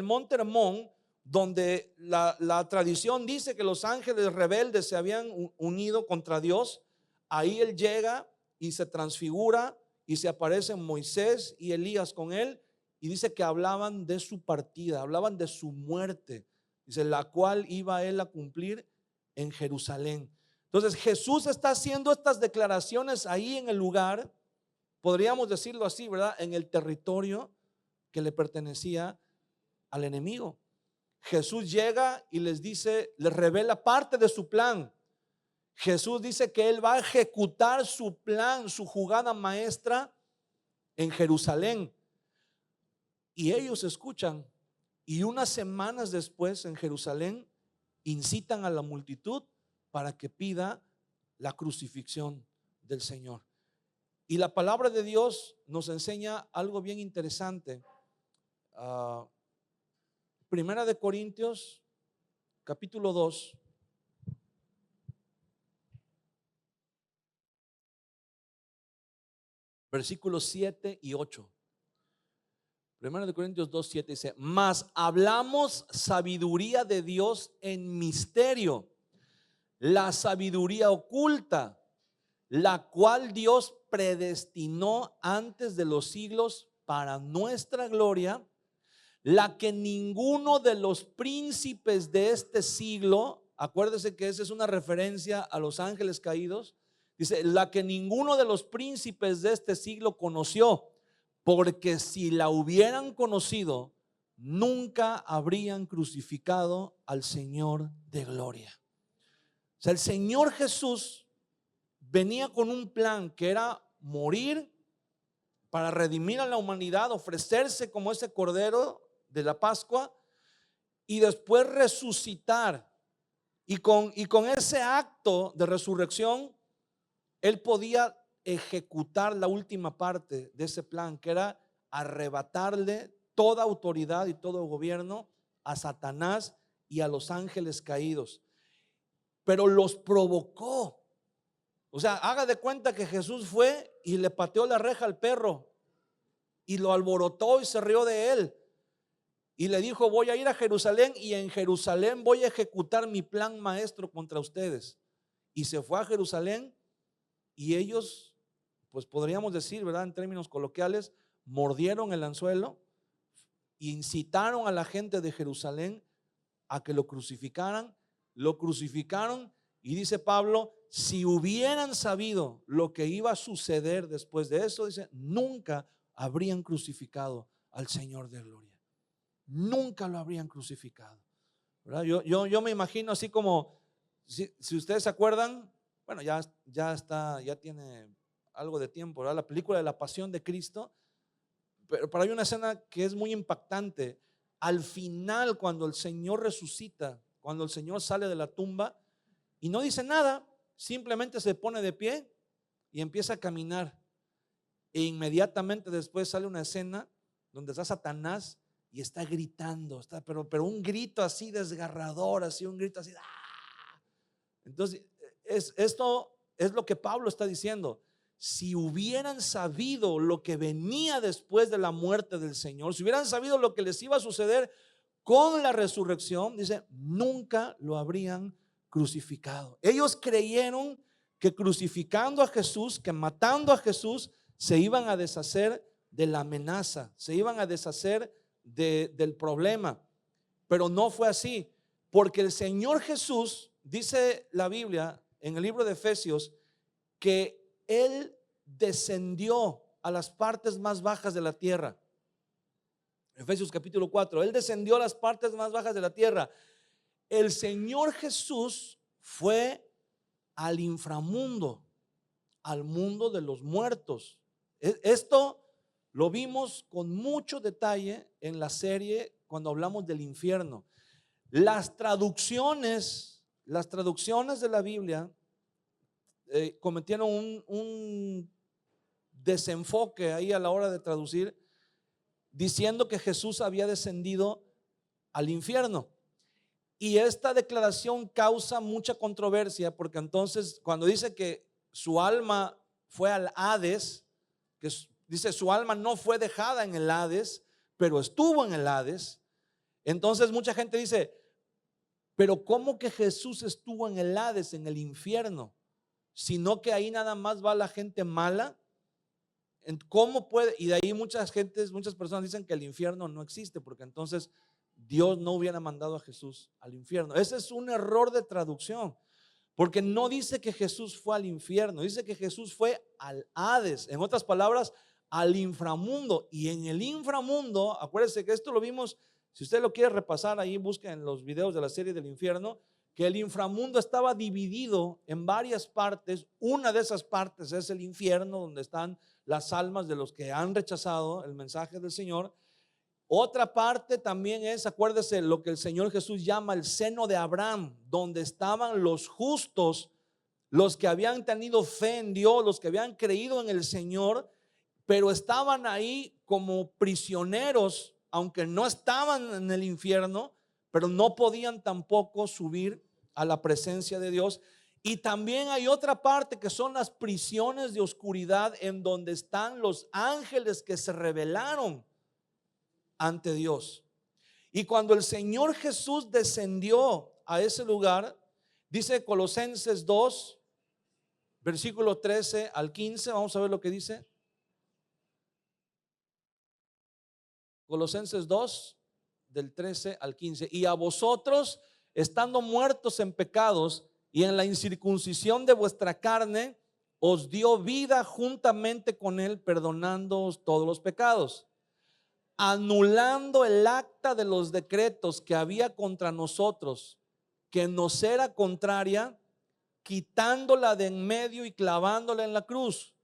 monte Hermón, donde la tradición dice que los ángeles rebeldes se habían unido contra Dios, ahí él llega y se transfigura y se aparecen Moisés y Elías con él, y dice que hablaban de su partida, hablaban de su muerte, dice, la cual iba él a cumplir en Jerusalén. Entonces Jesús está haciendo estas declaraciones ahí en el lugar, podríamos decirlo así, ¿verdad?, en el territorio que le pertenecía al enemigo. Jesús llega y les dice, les revela parte de su plan. Jesús dice que él va a ejecutar su plan, su jugada maestra en Jerusalén. Y ellos escuchan, y unas semanas después en Jerusalén incitan a la multitud para que pida la crucifixión del Señor. Y la palabra de Dios nos enseña algo bien interesante. Primera de Corintios, capítulo 2, versículos 7 y 8. Primera de Corintios 2, 7 dice: mas hablamos sabiduría de Dios en misterio, la sabiduría oculta, la cual Dios predestinó antes de los siglos para nuestra gloria, la que ninguno de los príncipes de este siglo, acuérdese que esa es una referencia a los ángeles caídos, dice, la que ninguno de los príncipes de este siglo conoció, porque si la hubieran conocido, nunca habrían crucificado al Señor de gloria. O sea, el Señor Jesús venía con un plan que era morir para redimir a la humanidad, ofrecerse como ese cordero de la Pascua, y después resucitar. Y con ese acto de resurrección, él podía ejecutar la última parte de ese plan, que era arrebatarle toda autoridad y todo gobierno a Satanás y a los ángeles caídos. Pero los provocó. O sea, haga de cuenta que Jesús fue y le pateó la reja al perro y lo alborotó y se rió de él. Y le dijo: voy a ir a Jerusalén, y en Jerusalén voy a ejecutar mi plan maestro contra ustedes. Y se fue a Jerusalén, y ellos, pues podríamos decir, ¿verdad?, en términos coloquiales, mordieron el anzuelo, incitaron a la gente de Jerusalén a que lo crucificaran. Lo crucificaron, y dice Pablo, si hubieran sabido lo que iba a suceder después de eso, dice, nunca habrían crucificado al Señor de gloria. Nunca lo habrían crucificado, ¿verdad? Yo me imagino así como, si ustedes se acuerdan, bueno, ya tiene algo de tiempo, ¿verdad?, la película de la Pasión de Cristo. Pero hay una escena que es muy impactante. Al final, cuando el Señor resucita, cuando el Señor sale de la tumba y no dice nada, simplemente se pone de pie y empieza a caminar. E inmediatamente después sale una escena donde está Satanás y está gritando, pero un grito así desgarrador, así un grito así, ¡ah! Entonces, esto es lo que Pablo está diciendo. Si hubieran sabido lo que venía después de la muerte del Señor, si hubieran sabido lo que les iba a suceder con la resurrección, dice, nunca lo habrían crucificado. Ellos creyeron que crucificando a Jesús, que matando a Jesús, se iban a deshacer de la amenaza, se iban a deshacer del problema. Pero no fue así, porque el Señor Jesús, dice la Biblia en el libro de Efesios, que Él descendió a las partes más bajas de la tierra. Efesios capítulo 4, Él descendió a las partes más bajas de la tierra. El Señor Jesús fue al inframundo, al mundo de los muertos. Esto lo vimos con mucho detalle en la serie cuando hablamos del infierno. Las traducciones de la Biblia cometieron un desenfoque ahí a la hora de traducir, diciendo que Jesús había descendido al infierno. Y esta declaración causa mucha controversia, porque entonces cuando dice que su alma fue al Hades, que dice su alma no fue dejada en el Hades, pero estuvo en el Hades, entonces mucha gente dice, pero ¿cómo que Jesús estuvo en el Hades, en el infierno? Sino que ahí nada más va la gente mala. ¿Cómo puede? Y de ahí muchas personas dicen que el infierno no existe, porque entonces Dios no hubiera mandado a Jesús al infierno. Ese es un error de traducción, porque no dice que Jesús fue al infierno, dice que Jesús fue al Hades, en otras palabras, al inframundo. Y en el inframundo, acuérdense que esto lo vimos, si usted lo quiere repasar, ahí busca en los videos de la serie del infierno, que el inframundo estaba dividido en varias partes. Una de esas partes es el infierno, donde están las almas de los que han rechazado el mensaje del Señor. Otra parte también es, acuérdese, lo que el Señor Jesús llama el seno de Abraham, donde estaban los justos, los que habían tenido fe en Dios, los que habían creído en el Señor, pero estaban ahí como prisioneros, aunque no estaban en el infierno, pero no podían tampoco subir a la presencia de Dios. Y también hay otra parte que son las prisiones de oscuridad, en donde están los ángeles que se rebelaron ante Dios. Y cuando el Señor Jesús descendió a ese lugar, dice Colosenses 2, versículo 13 al 15, vamos a ver lo que dice. Colosenses 2, del 13 al 15. Y a vosotros, estando muertos en pecados y en la incircuncisión de vuestra carne, os dio vida juntamente con él, perdonándoos todos los pecados, anulando el acta de los decretos que había contra nosotros, que nos era contraria, quitándola de en medio y clavándola en la cruz,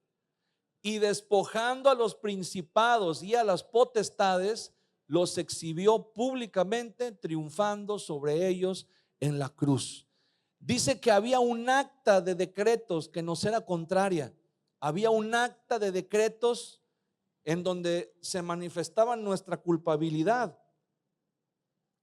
y despojando a los principados y a las potestades, los exhibió públicamente, triunfando sobre ellos en la cruz. Dice que había un acta de decretos que nos era contraria. Había un acta de decretos en donde se manifestaba nuestra culpabilidad,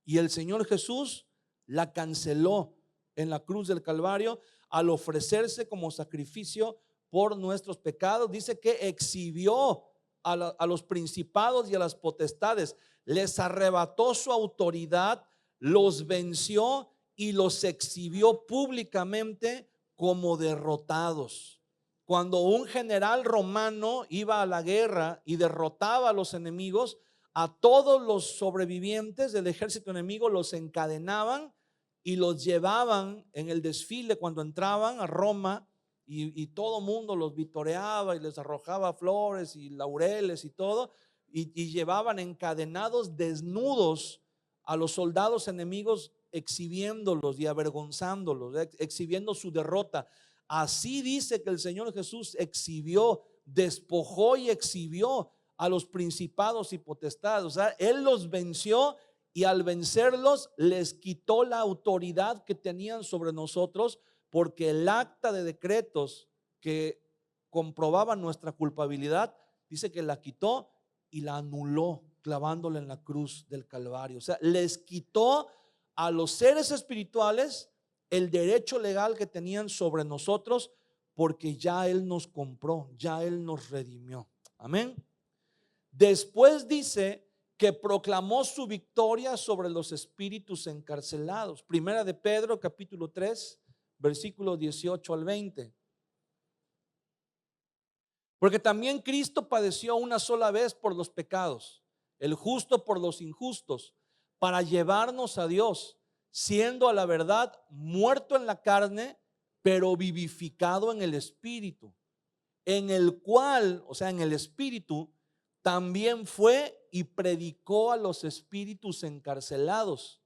y el Señor Jesús la canceló en la cruz del Calvario al ofrecerse como sacrificio por nuestros pecados. Dice que exhibió a los principados y a las potestades, les arrebató su autoridad, los venció y los exhibió públicamente como derrotados. Cuando un general romano iba a la guerra y derrotaba a los enemigos, a todos los sobrevivientes del ejército enemigo los encadenaban y los llevaban en el desfile cuando entraban a Roma, y todo mundo los vitoreaba y les arrojaba flores y laureles y todo, y llevaban encadenados desnudos a los soldados enemigos, exhibiéndolos y avergonzándolos, exhibiendo su derrota. Así dice que el Señor Jesús exhibió, despojó y exhibió a los principados y potestades. O sea, Él los venció, y al vencerlos les quitó la autoridad que tenían sobre nosotros, porque el acta de decretos que comprobaba nuestra culpabilidad, dice que la quitó y la anuló clavándola en la cruz del Calvario. O sea, les quitó a los seres espirituales el derecho legal que tenían sobre nosotros, porque ya Él nos compró, ya Él nos redimió. Amén. Después dice que proclamó su victoria sobre los espíritus encarcelados. Primera de Pedro, capítulo 3, versículos 18 al 20. Porque también Cristo padeció una sola vez por los pecados, el justo por los injustos, para llevarnos a Dios, siendo a la verdad muerto en la carne, pero vivificado en el espíritu, en el cual, o sea, en el espíritu, también fue y predicó a los espíritus encarcelados,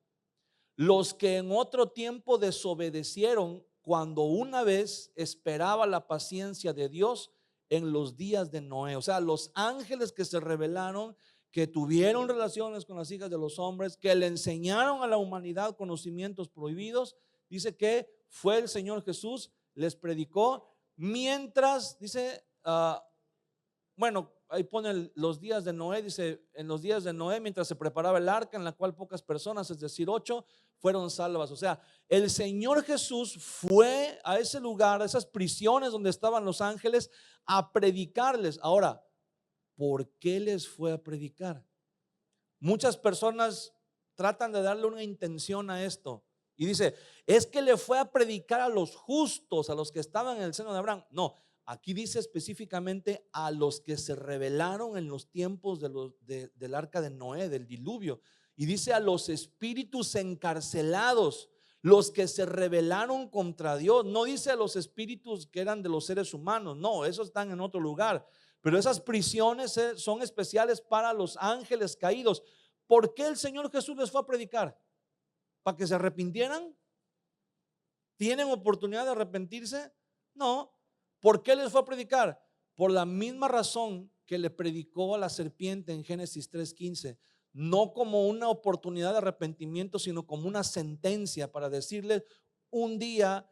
los que en otro tiempo desobedecieron cuando una vez esperaba la paciencia de Dios en los días de Noé. O sea, los ángeles que se rebelaron, que tuvieron relaciones con las hijas de los hombres, que le enseñaron a la humanidad conocimientos prohibidos, dice que fue el Señor Jesús, les predicó mientras, dice, bueno, ahí pone los días de Noé, dice, en los días de Noé, mientras se preparaba el arca, en la cual pocas personas, es decir, 8, fueron salvas. O sea, el Señor Jesús fue a ese lugar, a esas prisiones donde estaban los ángeles, a predicarles. Ahora, ¿por qué les fue a predicar? Muchas personas tratan de darle una intención a esto y dice, es que le fue a predicar a los justos, a los que estaban en el seno de Abraham. No, aquí dice específicamente a los que se rebelaron en los tiempos del arca de Noé, del diluvio. Y dice a los espíritus encarcelados, los que se rebelaron contra Dios. No dice a los espíritus que eran de los seres humanos, no, esos están en otro lugar. Pero esas prisiones son especiales para los ángeles caídos. ¿Por qué el Señor Jesús les fue a predicar? ¿Para que se arrepintieran? ¿Tienen oportunidad de arrepentirse? No. ¿Por qué les fue a predicar? Por la misma razón que le predicó a la serpiente en Génesis 3:15. No como una oportunidad de arrepentimiento, sino como una sentencia para decirle: un día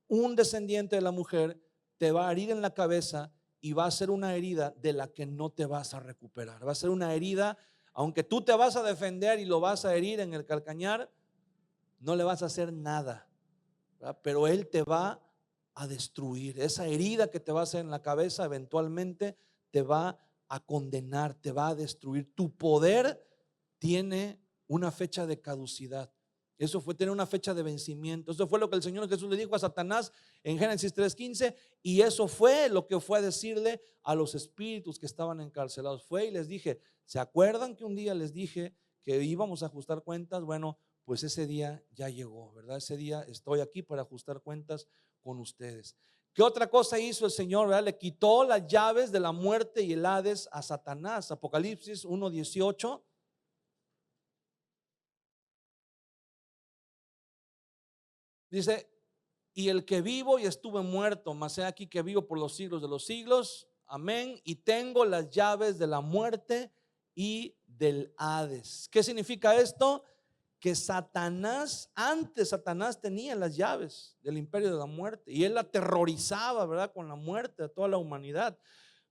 un descendiente de la mujer te va a herir en la cabeza y va a ser una herida de la que no te vas a recuperar. Va a ser una herida, aunque tú te vas a defender y lo vas a herir en el calcañar, no le vas a hacer nada, ¿verdad? Pero él te va a destruir. Esa herida que te va a hacer en la cabeza eventualmente te va a condenar, te va a destruir. Tu poder tiene una fecha de caducidad. Eso fue tener una fecha de vencimiento. Eso fue lo que el Señor Jesús le dijo a Satanás en Génesis 3:15. Y eso fue lo que fue a decirle a los espíritus que estaban encarcelados. Fue y les dije, ¿se acuerdan que un día les dije que íbamos a ajustar cuentas? Bueno, pues ese día ya llegó, ¿verdad? Ese día estoy aquí para ajustar cuentas con ustedes. ¿Qué otra cosa hizo el Señor? ¿Verdad? Le quitó las llaves de la muerte y el Hades a Satanás. Apocalipsis 1:18. Dice, y el que vivo y estuve muerto, mas he aquí que vivo por los siglos de los siglos. Amén. Y tengo las llaves de la muerte y del Hades. ¿Qué significa esto? Que antes Satanás tenía las llaves del imperio de la muerte y él aterrorizaba, ¿verdad?, con la muerte a toda la humanidad.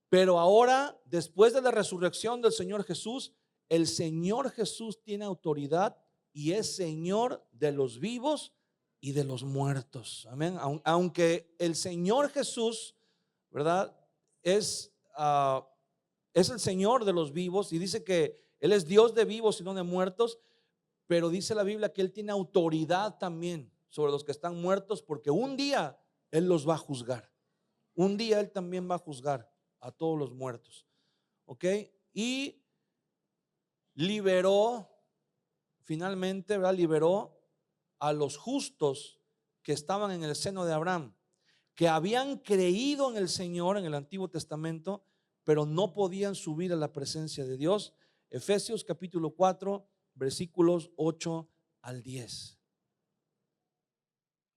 Pero ahora, después de la resurrección del Señor Jesús, el Señor Jesús tiene autoridad y es Señor de los vivos y de los muertos. Amén. Aunque el Señor Jesús, ¿verdad?, es el Señor de los vivos y dice que Él es Dios de vivos y no de muertos, pero dice la Biblia que Él tiene autoridad también sobre los que están muertos, porque un día Él los va a juzgar. Un día Él también va a juzgar a todos los muertos. ¿Ok? Y liberó, finalmente, ¿verdad?, liberó a los justos que estaban en el seno de Abraham, que habían creído en el Señor en el Antiguo Testamento, pero no podían subir a la presencia de Dios. Efesios capítulo 4, versículos 8 al 10.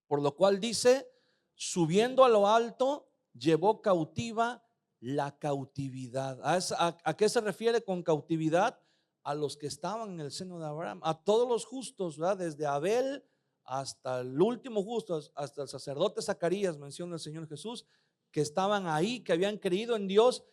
Por lo cual dice, subiendo a lo alto, llevó cautiva la cautividad. ¿A qué se refiere con cautividad? A los que estaban en el seno de Abraham, a todos los justos, ¿verdad? Desde Abel hasta el último justo, hasta el sacerdote Zacarías, menciona el Señor Jesús, que estaban ahí, que habían creído en Dios,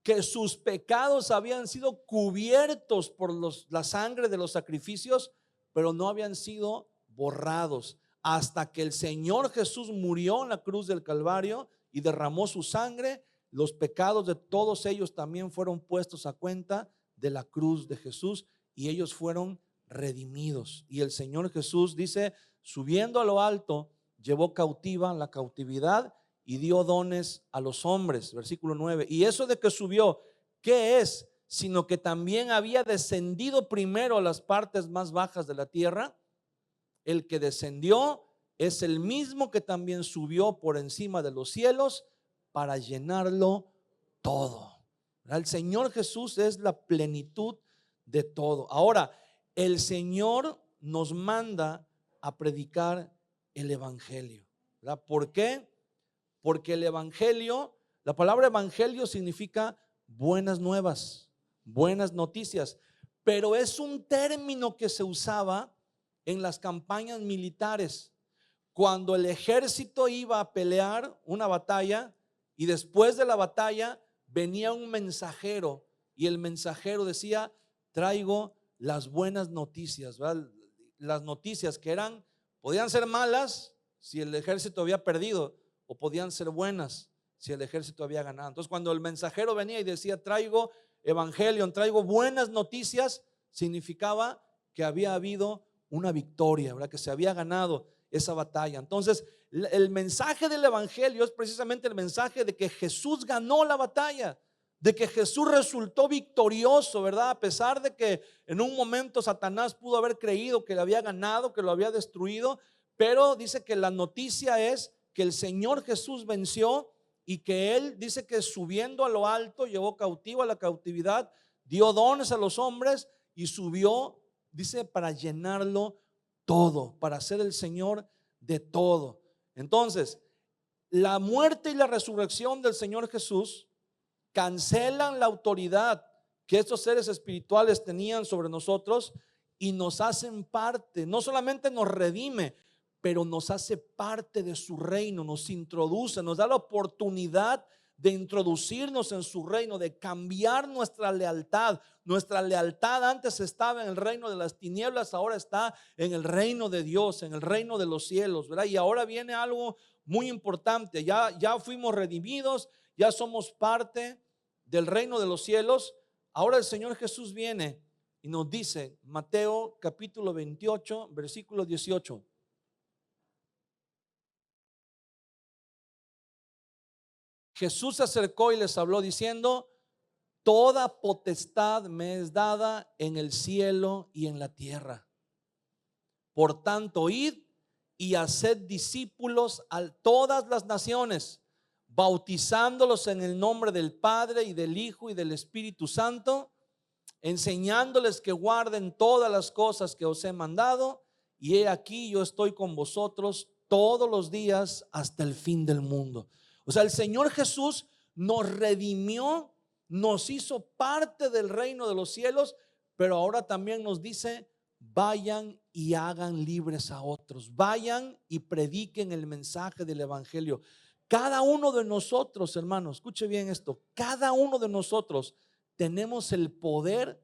que sus pecados habían sido cubiertos por la sangre de los sacrificios, pero no habían sido borrados. hasta que el Señor Jesús murió en la cruz del Calvario y derramó su sangre. Los pecados de todos ellos también fueron puestos a cuenta de la cruz de Jesús y ellos fueron redimidos. Y el Señor Jesús dice, subiendo a lo alto, llevó cautiva la cautividad y dio dones a los hombres. Versículo 9. Y eso de que subió, ¿qué es? Sino que también había descendido primero a las partes más bajas de la tierra. El que descendió es el mismo que también subió por encima de los cielos para llenarlo todo. El Señor Jesús es la plenitud de todo. Ahora, el Señor nos manda a predicar el evangelio, ¿verdad? ¿Por qué? Porque el evangelio, la palabra evangelio significa buenas nuevas, buenas noticias, pero es un término que se usaba en las campañas militares. Cuando el ejército iba a pelear una batalla y después de la batalla venía un mensajero y el mensajero decía, traigo las buenas noticias, ¿verdad? Las noticias que podían ser malas si el ejército había perdido, o podían ser buenas si el ejército había ganado. Entonces, cuando el mensajero venía y decía, traigo evangelio, traigo buenas noticias, significaba que había habido una victoria, ¿verdad? Que se había ganado esa batalla. Entonces, el mensaje del evangelio es precisamente el mensaje de que Jesús ganó la batalla, de que Jesús resultó victorioso, ¿verdad? A pesar de que en un momento Satanás pudo haber creído que le había ganado, que lo había destruido, pero dice que la noticia es que el Señor Jesús venció y que Él dice que subiendo a lo alto llevó cautivo a la cautividad, dio dones a los hombres y subió, dice, para llenarlo todo, para ser el Señor de todo. Entonces, la muerte y la resurrección del Señor Jesús cancelan la autoridad que estos seres espirituales tenían sobre nosotros y nos hacen parte. No solamente nos redime, pero nos hace parte de su reino, nos introduce, nos da la oportunidad de introducirnos en su reino, de cambiar nuestra lealtad. Nuestra lealtad antes estaba en el reino de las tinieblas, ahora está en el reino de Dios, en el reino de los cielos, ¿verdad? Y ahora viene algo muy importante, ya fuimos redimidos, ya somos parte del reino de los cielos. Ahora el Señor Jesús viene y nos dice, Mateo capítulo 28, versículo 18. Jesús se acercó y les habló diciendo, toda potestad me es dada en el cielo y en la tierra. Por tanto, id y haced discípulos a todas las naciones, bautizándolos en el nombre del Padre y del Hijo y del Espíritu Santo, enseñándoles que guarden todas las cosas que os he mandado, y he aquí yo estoy con vosotros todos los días hasta el fin del mundo. O sea, el Señor Jesús nos redimió, nos hizo parte del reino de los cielos, pero ahora también nos dice, vayan y hagan libres a otros, vayan y prediquen el mensaje del evangelio. Cada uno de nosotros, hermanos, escuche bien esto, cada uno de nosotros tenemos el poder,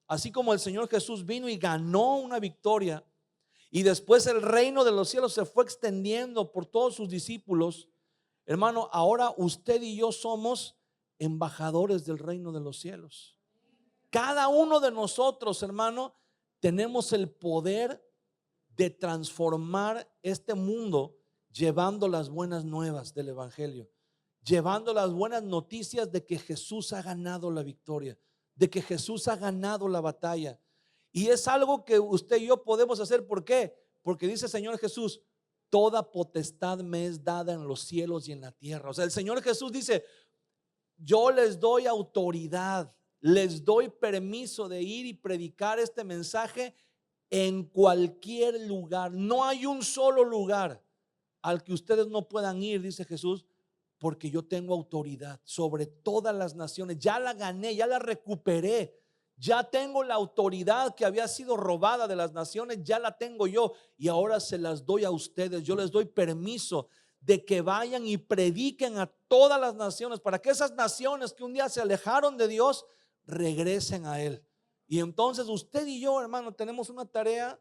así como el Señor Jesús vino y ganó una victoria, y después el reino de los cielos se fue extendiendo por todos sus discípulos. Hermano, ahora usted y yo somos embajadores del reino de los cielos. Cada uno de nosotros, hermano, tenemos el poder de transformar este mundo llevando las buenas nuevas del evangelio, llevando las buenas noticias de que Jesús ha ganado la victoria, de que Jesús ha ganado la batalla. Y es algo que usted y yo podemos hacer. ¿Por qué? Porque dice el Señor Jesús, toda potestad me es dada en los cielos y en la tierra. O sea, el Señor Jesús dice, yo les doy autoridad, les doy permiso de ir y predicar este mensaje en cualquier lugar. No hay un solo lugar al que ustedes no puedan ir, dice Jesús, porque yo tengo autoridad sobre todas las naciones. Ya la gané, ya la recuperé. Ya tengo la autoridad que había sido robada de las naciones, ya la tengo yo y ahora se las doy a ustedes. Yo les doy permiso de que vayan y prediquen a todas las naciones, para que esas naciones que un día se alejaron de Dios regresen a Él. Y entonces usted y yo, hermano, tenemos una tarea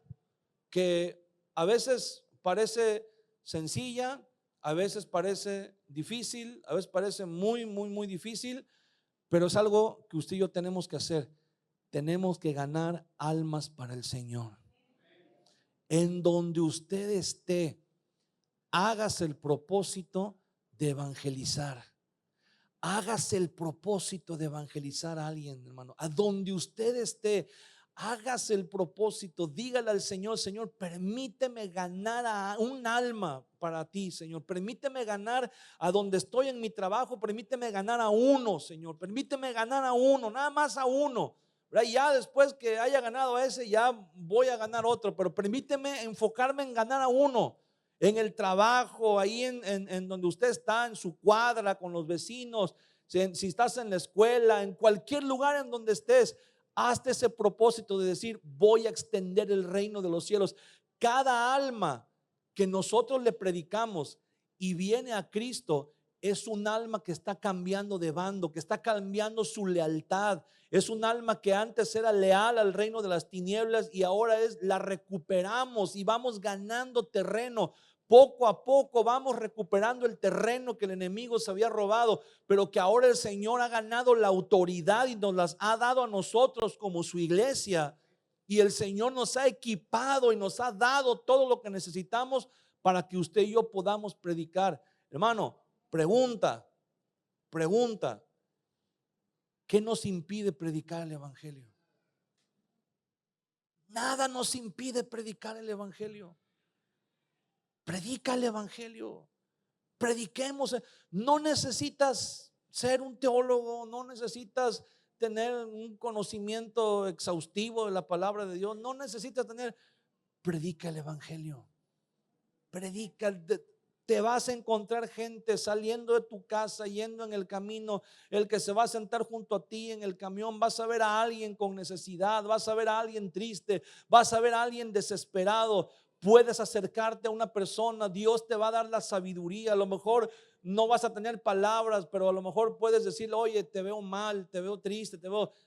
que a veces parece sencilla, a veces parece difícil, a veces parece muy difícil, pero es algo que usted y yo tenemos que hacer. Tenemos que ganar almas para el Señor. En donde usted esté, hágase el propósito de evangelizar. Hágase el propósito de evangelizar a alguien, hermano. A donde usted esté, hágase el propósito. Dígale al Señor: Señor, permíteme ganar a un alma para ti, Señor. Permíteme ganar a donde estoy en mi trabajo. Permíteme ganar a uno, Señor. Permíteme ganar a uno, nada más a uno. Y ya después que haya ganado a ese, ya voy a ganar otro. Pero permíteme enfocarme en ganar a uno. En el trabajo, ahí en donde usted está, en su cuadra, con los vecinos, si estás en la escuela, en cualquier lugar en donde estés, hazte ese propósito de decir: voy a extender el reino de los cielos. Cada alma que nosotros le predicamos y viene a Cristo es un alma que está cambiando de bando, que está cambiando su lealtad. Es un alma que antes era leal al reino de las tinieblas y ahora la recuperamos y vamos ganando terreno. Poco a poco vamos recuperando el terreno que el enemigo se había robado, pero que ahora el Señor ha ganado la autoridad y nos las ha dado a nosotros como su iglesia. Y el Señor nos ha equipado y nos ha dado todo lo que necesitamos para que usted y yo podamos predicar. Hermano, pregunta, ¿qué nos impide predicar el evangelio? Nada nos impide predicar el evangelio. Predica el evangelio. Prediquemos. No necesitas ser un teólogo, no necesitas tener un conocimiento exhaustivo de la palabra de Dios, no necesitas predica el evangelio. Predica. Te vas a encontrar gente saliendo de tu casa, yendo en el camino. El que se va a sentar junto a ti en el camión, vas a ver a alguien con necesidad, vas a ver a alguien triste, vas a ver a alguien desesperado. Puedes acercarte a una persona, Dios te va a dar la sabiduría. A lo mejor no vas a tener palabras, pero a lo mejor puedes decirle: oye, te veo mal, te veo triste,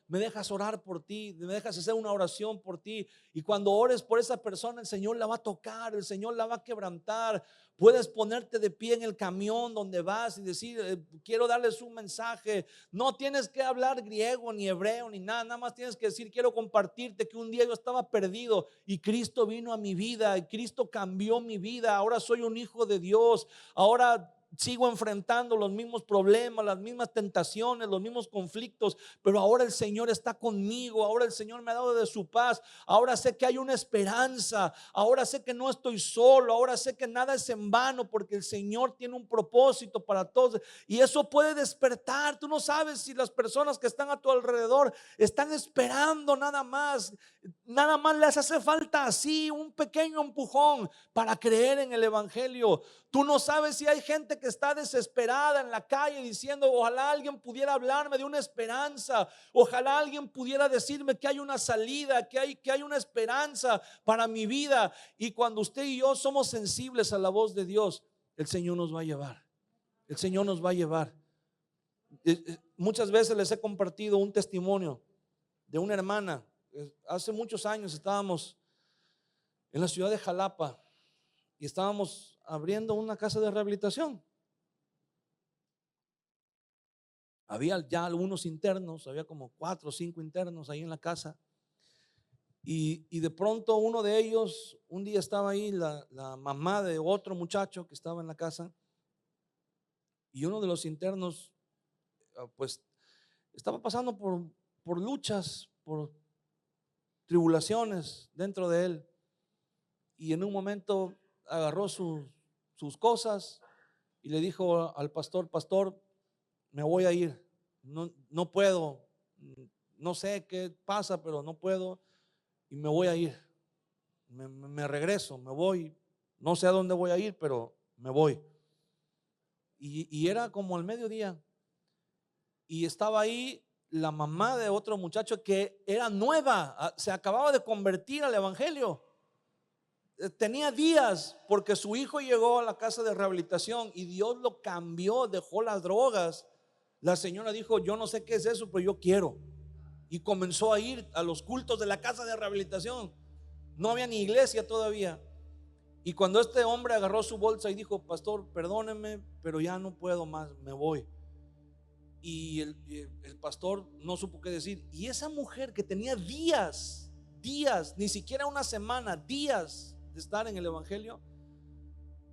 me dejas orar por ti, me dejas hacer una oración por ti. Y cuando ores por esa persona, el Señor la va a tocar, el Señor la va a quebrantar. Puedes ponerte de pie en el camión donde vas y decir: quiero darles un mensaje. No tienes que hablar griego ni hebreo ni nada, nada más tienes que decir: quiero compartirte que un día yo estaba perdido y Cristo vino a mi vida y Cristo cambió mi vida. Ahora soy un hijo de Dios. Ahora sigo enfrentando los mismos problemas, las mismas tentaciones, los mismos conflictos, pero ahora el Señor está conmigo. Ahora el Señor me ha dado de su paz. Ahora sé que hay una esperanza. Ahora sé que no estoy solo. Ahora sé que nada es en vano, porque el Señor tiene un propósito para todos. Y eso puede despertar. Tú no sabes si las personas que están a tu alrededor están esperando nada más. Nada más les hace falta así un pequeño empujón para creer en el evangelio. Tú no sabes si hay gente que está desesperada en la calle diciendo: ojalá alguien pudiera hablarme de una esperanza, ojalá alguien pudiera decirme que hay una salida, que hay una esperanza para mi vida. Y cuando usted y yo somos sensibles a la voz de Dios, el Señor nos va a llevar. El Señor nos va a llevar. Muchas veces les he compartido un testimonio de una hermana. Hace muchos años estábamos en la ciudad de Jalapa y estábamos abriendo una casa de rehabilitación. Había ya algunos internos, había como 4 o 5 internos ahí en la casa. Y de pronto uno de ellos, un día estaba ahí la mamá de otro muchacho que estaba en la casa, y uno de los internos pues estaba pasando por luchas, por tribulaciones dentro de él. Y en un momento agarró sus cosas y le dijo al pastor: pastor, me voy a ir, no puedo, no sé qué pasa, pero no puedo y me voy a ir, me regreso, me voy, no sé a dónde voy a ir, pero me voy. Y era como al mediodía y estaba ahí la mamá de otro muchacho que era nueva, se acababa de convertir al evangelio. Tenía días porque su hijo llegó a la casa de rehabilitación y Dios lo cambió, dejó las drogas. La señora dijo: yo no sé qué es eso, pero yo quiero. Y comenzó a ir a los cultos de la casa de rehabilitación. No había ni iglesia todavía. Y cuando este hombre agarró su bolsa y dijo: pastor, perdóneme, pero ya no puedo más, me voy. Y el pastor no supo qué decir. Y esa mujer que tenía días, ni siquiera una semana, días de estar en el evangelio,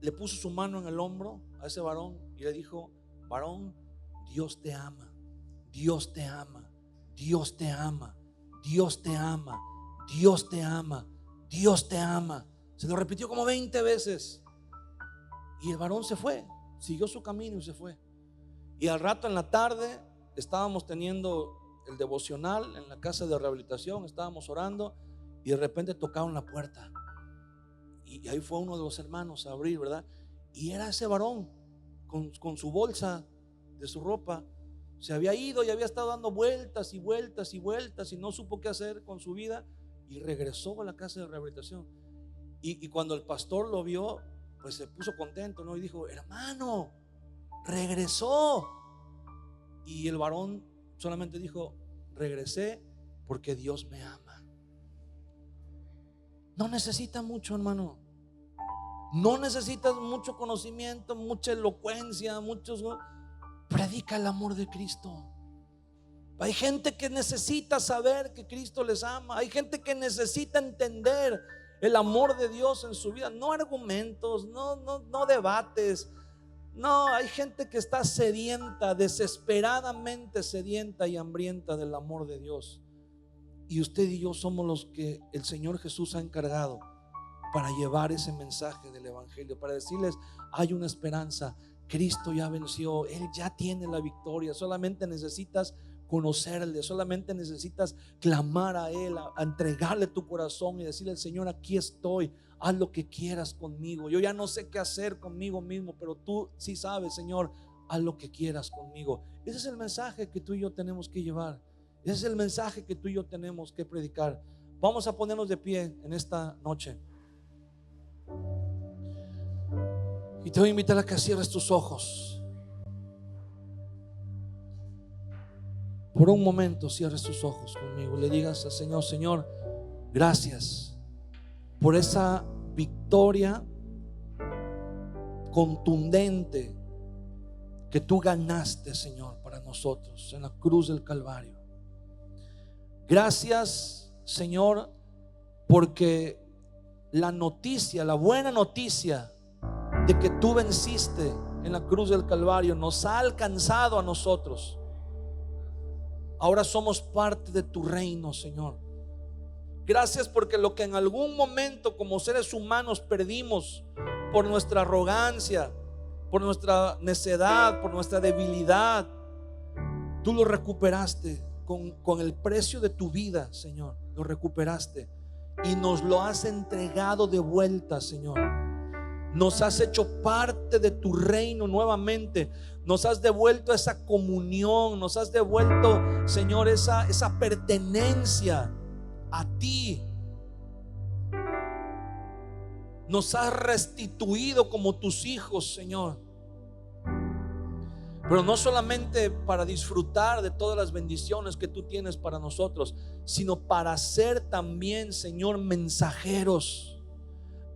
le puso su mano en el hombro a ese varón y le dijo: varón, Dios te ama, Dios te ama, Dios te ama, Dios te ama, Dios te ama, Dios te ama. Se lo repitió como 20 veces. Y el varón se fue, siguió su camino y se fue. Y al rato, en la tarde, estábamos teniendo el devocional en la casa de rehabilitación, estábamos orando y de repente tocaron la puerta. Y ahí fue uno de los hermanos a abrir, ¿verdad? Y era ese varón con su bolsa de su ropa. Se había ido y había estado dando vueltas y vueltas y vueltas y no supo qué hacer con su vida, y regresó a la casa de rehabilitación. Y cuando el pastor lo vio, pues se puso contento, ¿no? Y dijo: hermano, regresó. Y el varón solamente dijo: regresé porque Dios me ama. No necesitas mucho, hermano. No necesitas mucho conocimiento, mucha elocuencia, predica el amor de Cristo. Hay gente que necesita saber que Cristo les ama. Hay gente que necesita entender el amor de Dios en su vida. No argumentos, no debates. No, hay gente que está sedienta, desesperadamente sedienta y hambrienta del amor de Dios. Y usted y yo somos los que el Señor Jesús ha encargado para llevar ese mensaje del evangelio, para decirles: hay una esperanza, Cristo ya venció, Él ya tiene la victoria. Solamente necesitas conocerle, solamente necesitas clamar a Él, a entregarle tu corazón y decirle: Señor, aquí estoy, haz lo que quieras conmigo. Yo ya no sé qué hacer conmigo mismo, pero tú sí sabes, Señor, haz lo que quieras conmigo. Ese es el mensaje que tú y yo tenemos que llevar. Ese es el mensaje que tú y yo tenemos que predicar. Vamos a ponernos de pie en esta noche. Y te voy a invitar a que cierres tus ojos. Por un momento cierres tus ojos conmigo. Le digas al Señor: Señor, gracias por esa victoria contundente que tú ganaste, Señor, para nosotros en la cruz del Calvario. Gracias, Señor, porque la noticia, la buena noticia de que tú venciste en la cruz del Calvario nos ha alcanzado a nosotros. Ahora somos parte de tu reino, Señor. Gracias porque lo que en algún momento como seres humanos perdimos por nuestra arrogancia, por nuestra necedad, por nuestra debilidad, tú lo recuperaste con el precio de tu vida, Señor. Lo recuperaste y nos lo has entregado de vuelta, Señor. Nos has hecho parte de tu reino nuevamente. Nos has devuelto esa comunión. Nos has devuelto, Señor, esa pertenencia a ti. Nos has restituido como tus hijos, Señor. Pero no solamente para disfrutar de todas las bendiciones que tú tienes para nosotros, sino para ser también, Señor, mensajeros,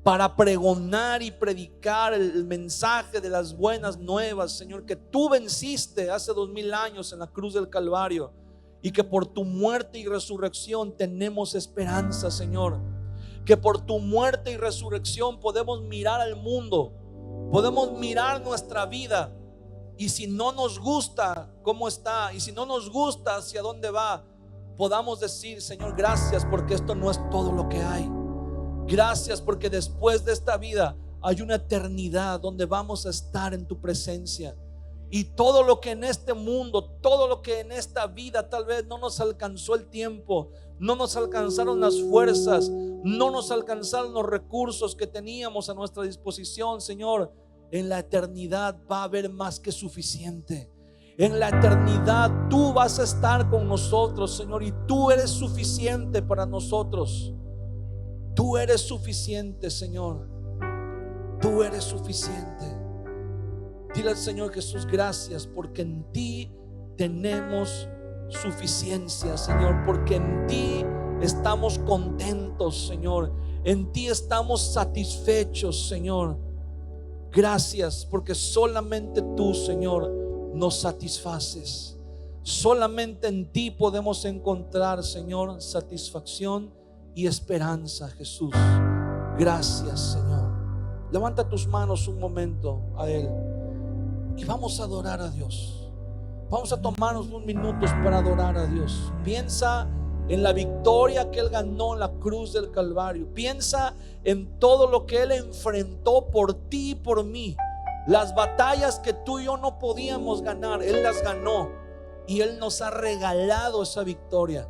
para pregonar y predicar el mensaje de las buenas nuevas, Señor, que tú venciste hace 2000 años en la cruz del Calvario, y que por tu muerte y resurrección tenemos esperanza, Señor. Que por tu muerte y resurrección podemos mirar al mundo, podemos mirar nuestra vida, y si no nos gusta cómo está, y si no nos gusta hacia dónde va, podamos decir: Señor, gracias porque esto no es todo lo que hay. Gracias porque después de esta vida hay una eternidad donde vamos a estar en tu presencia. Y todo lo que en este mundo, todo lo que en esta vida tal vez no nos alcanzó el tiempo, no nos alcanzaron las fuerzas, no nos alcanzaron los recursos que teníamos a nuestra disposición, Señor, en la eternidad va a haber más que suficiente. En la eternidad tú vas a estar con nosotros, Señor, y tú eres suficiente para nosotros. Tú eres suficiente, Señor. Tú eres suficiente. Dile al Señor Jesús: gracias porque en ti tenemos suficiencia, Señor, porque en ti estamos contentos, Señor. En ti estamos satisfechos, Señor. Gracias porque solamente tú, Señor, nos satisfaces. Solamente en ti podemos encontrar, Señor, satisfacción y esperanza, Jesús. Gracias, Señor. Levanta tus manos un momento a Él y vamos a adorar a Dios. Vamos a tomarnos unos minutos para adorar a Dios. Piensa en la victoria que Él ganó en la cruz del Calvario. Piensa en todo lo que Él enfrentó por ti y por mí. Las batallas que tú y yo no podíamos ganar, Él las ganó y Él nos ha regalado esa victoria.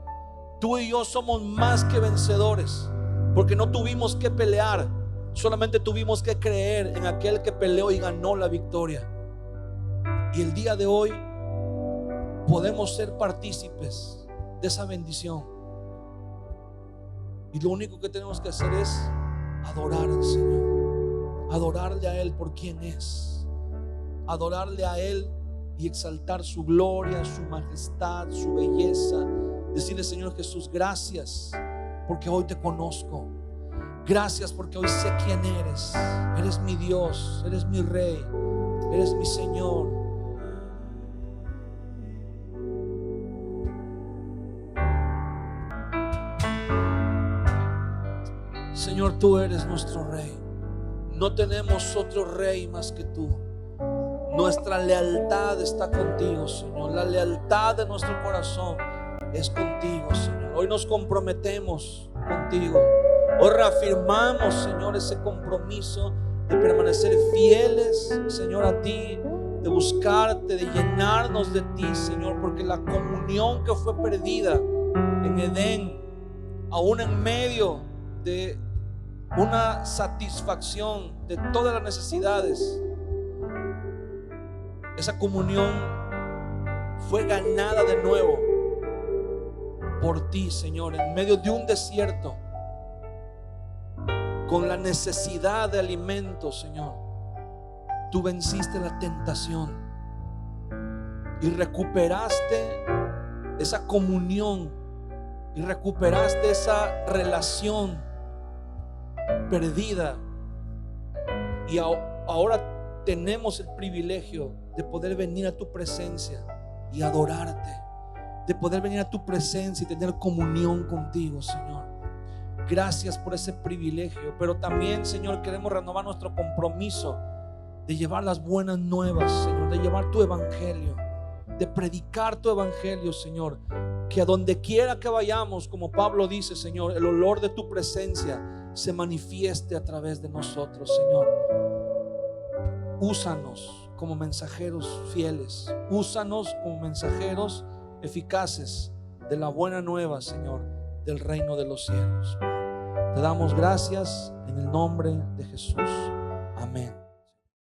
Tú y yo somos más que vencedores, porque no tuvimos que pelear, solamente tuvimos que creer en aquel que peleó y ganó la victoria. Y el día de hoy podemos ser partícipes de esa bendición. Y lo único que tenemos que hacer es adorar al Señor, adorarle a Él por quien es, adorarle a Él y exaltar su gloria, su majestad, su belleza. Decirle: Señor Jesús, gracias porque hoy te conozco. Gracias porque hoy sé quién eres. Eres mi Dios, eres mi Rey, eres mi Señor. Señor, tú eres nuestro Rey. No tenemos otro Rey más que tú. Nuestra lealtad está contigo, Señor. La lealtad de nuestro corazón es contigo, Señor. Hoy nos comprometemos contigo. Hoy reafirmamos, Señor, ese compromiso de permanecer fieles, Señor, a ti, de buscarte, de llenarnos de ti, Señor, porque la comunión que fue perdida en Edén, aún en medio de una satisfacción de todas las necesidades, esa comunión fue ganada de nuevo por ti, Señor, en medio de un desierto, con la necesidad de alimento, Señor. Tú venciste la tentación y recuperaste esa comunión y recuperaste esa relación perdida. Y ahora tenemos el privilegio de poder venir a tu presencia y adorarte, de poder venir a tu presencia y tener comunión contigo, Señor. Gracias por ese privilegio, pero también, Señor, queremos renovar nuestro compromiso de llevar las buenas nuevas, Señor, de llevar tu evangelio, de predicar tu evangelio, Señor, que a donde quiera que vayamos, como Pablo dice, Señor, el olor de tu presencia se manifieste a través de nosotros, Señor. Úsanos como mensajeros fieles, úsanos como mensajeros eficaces de la buena nueva, Señor, del reino de los cielos. Te damos gracias en el nombre de Jesús. Amén.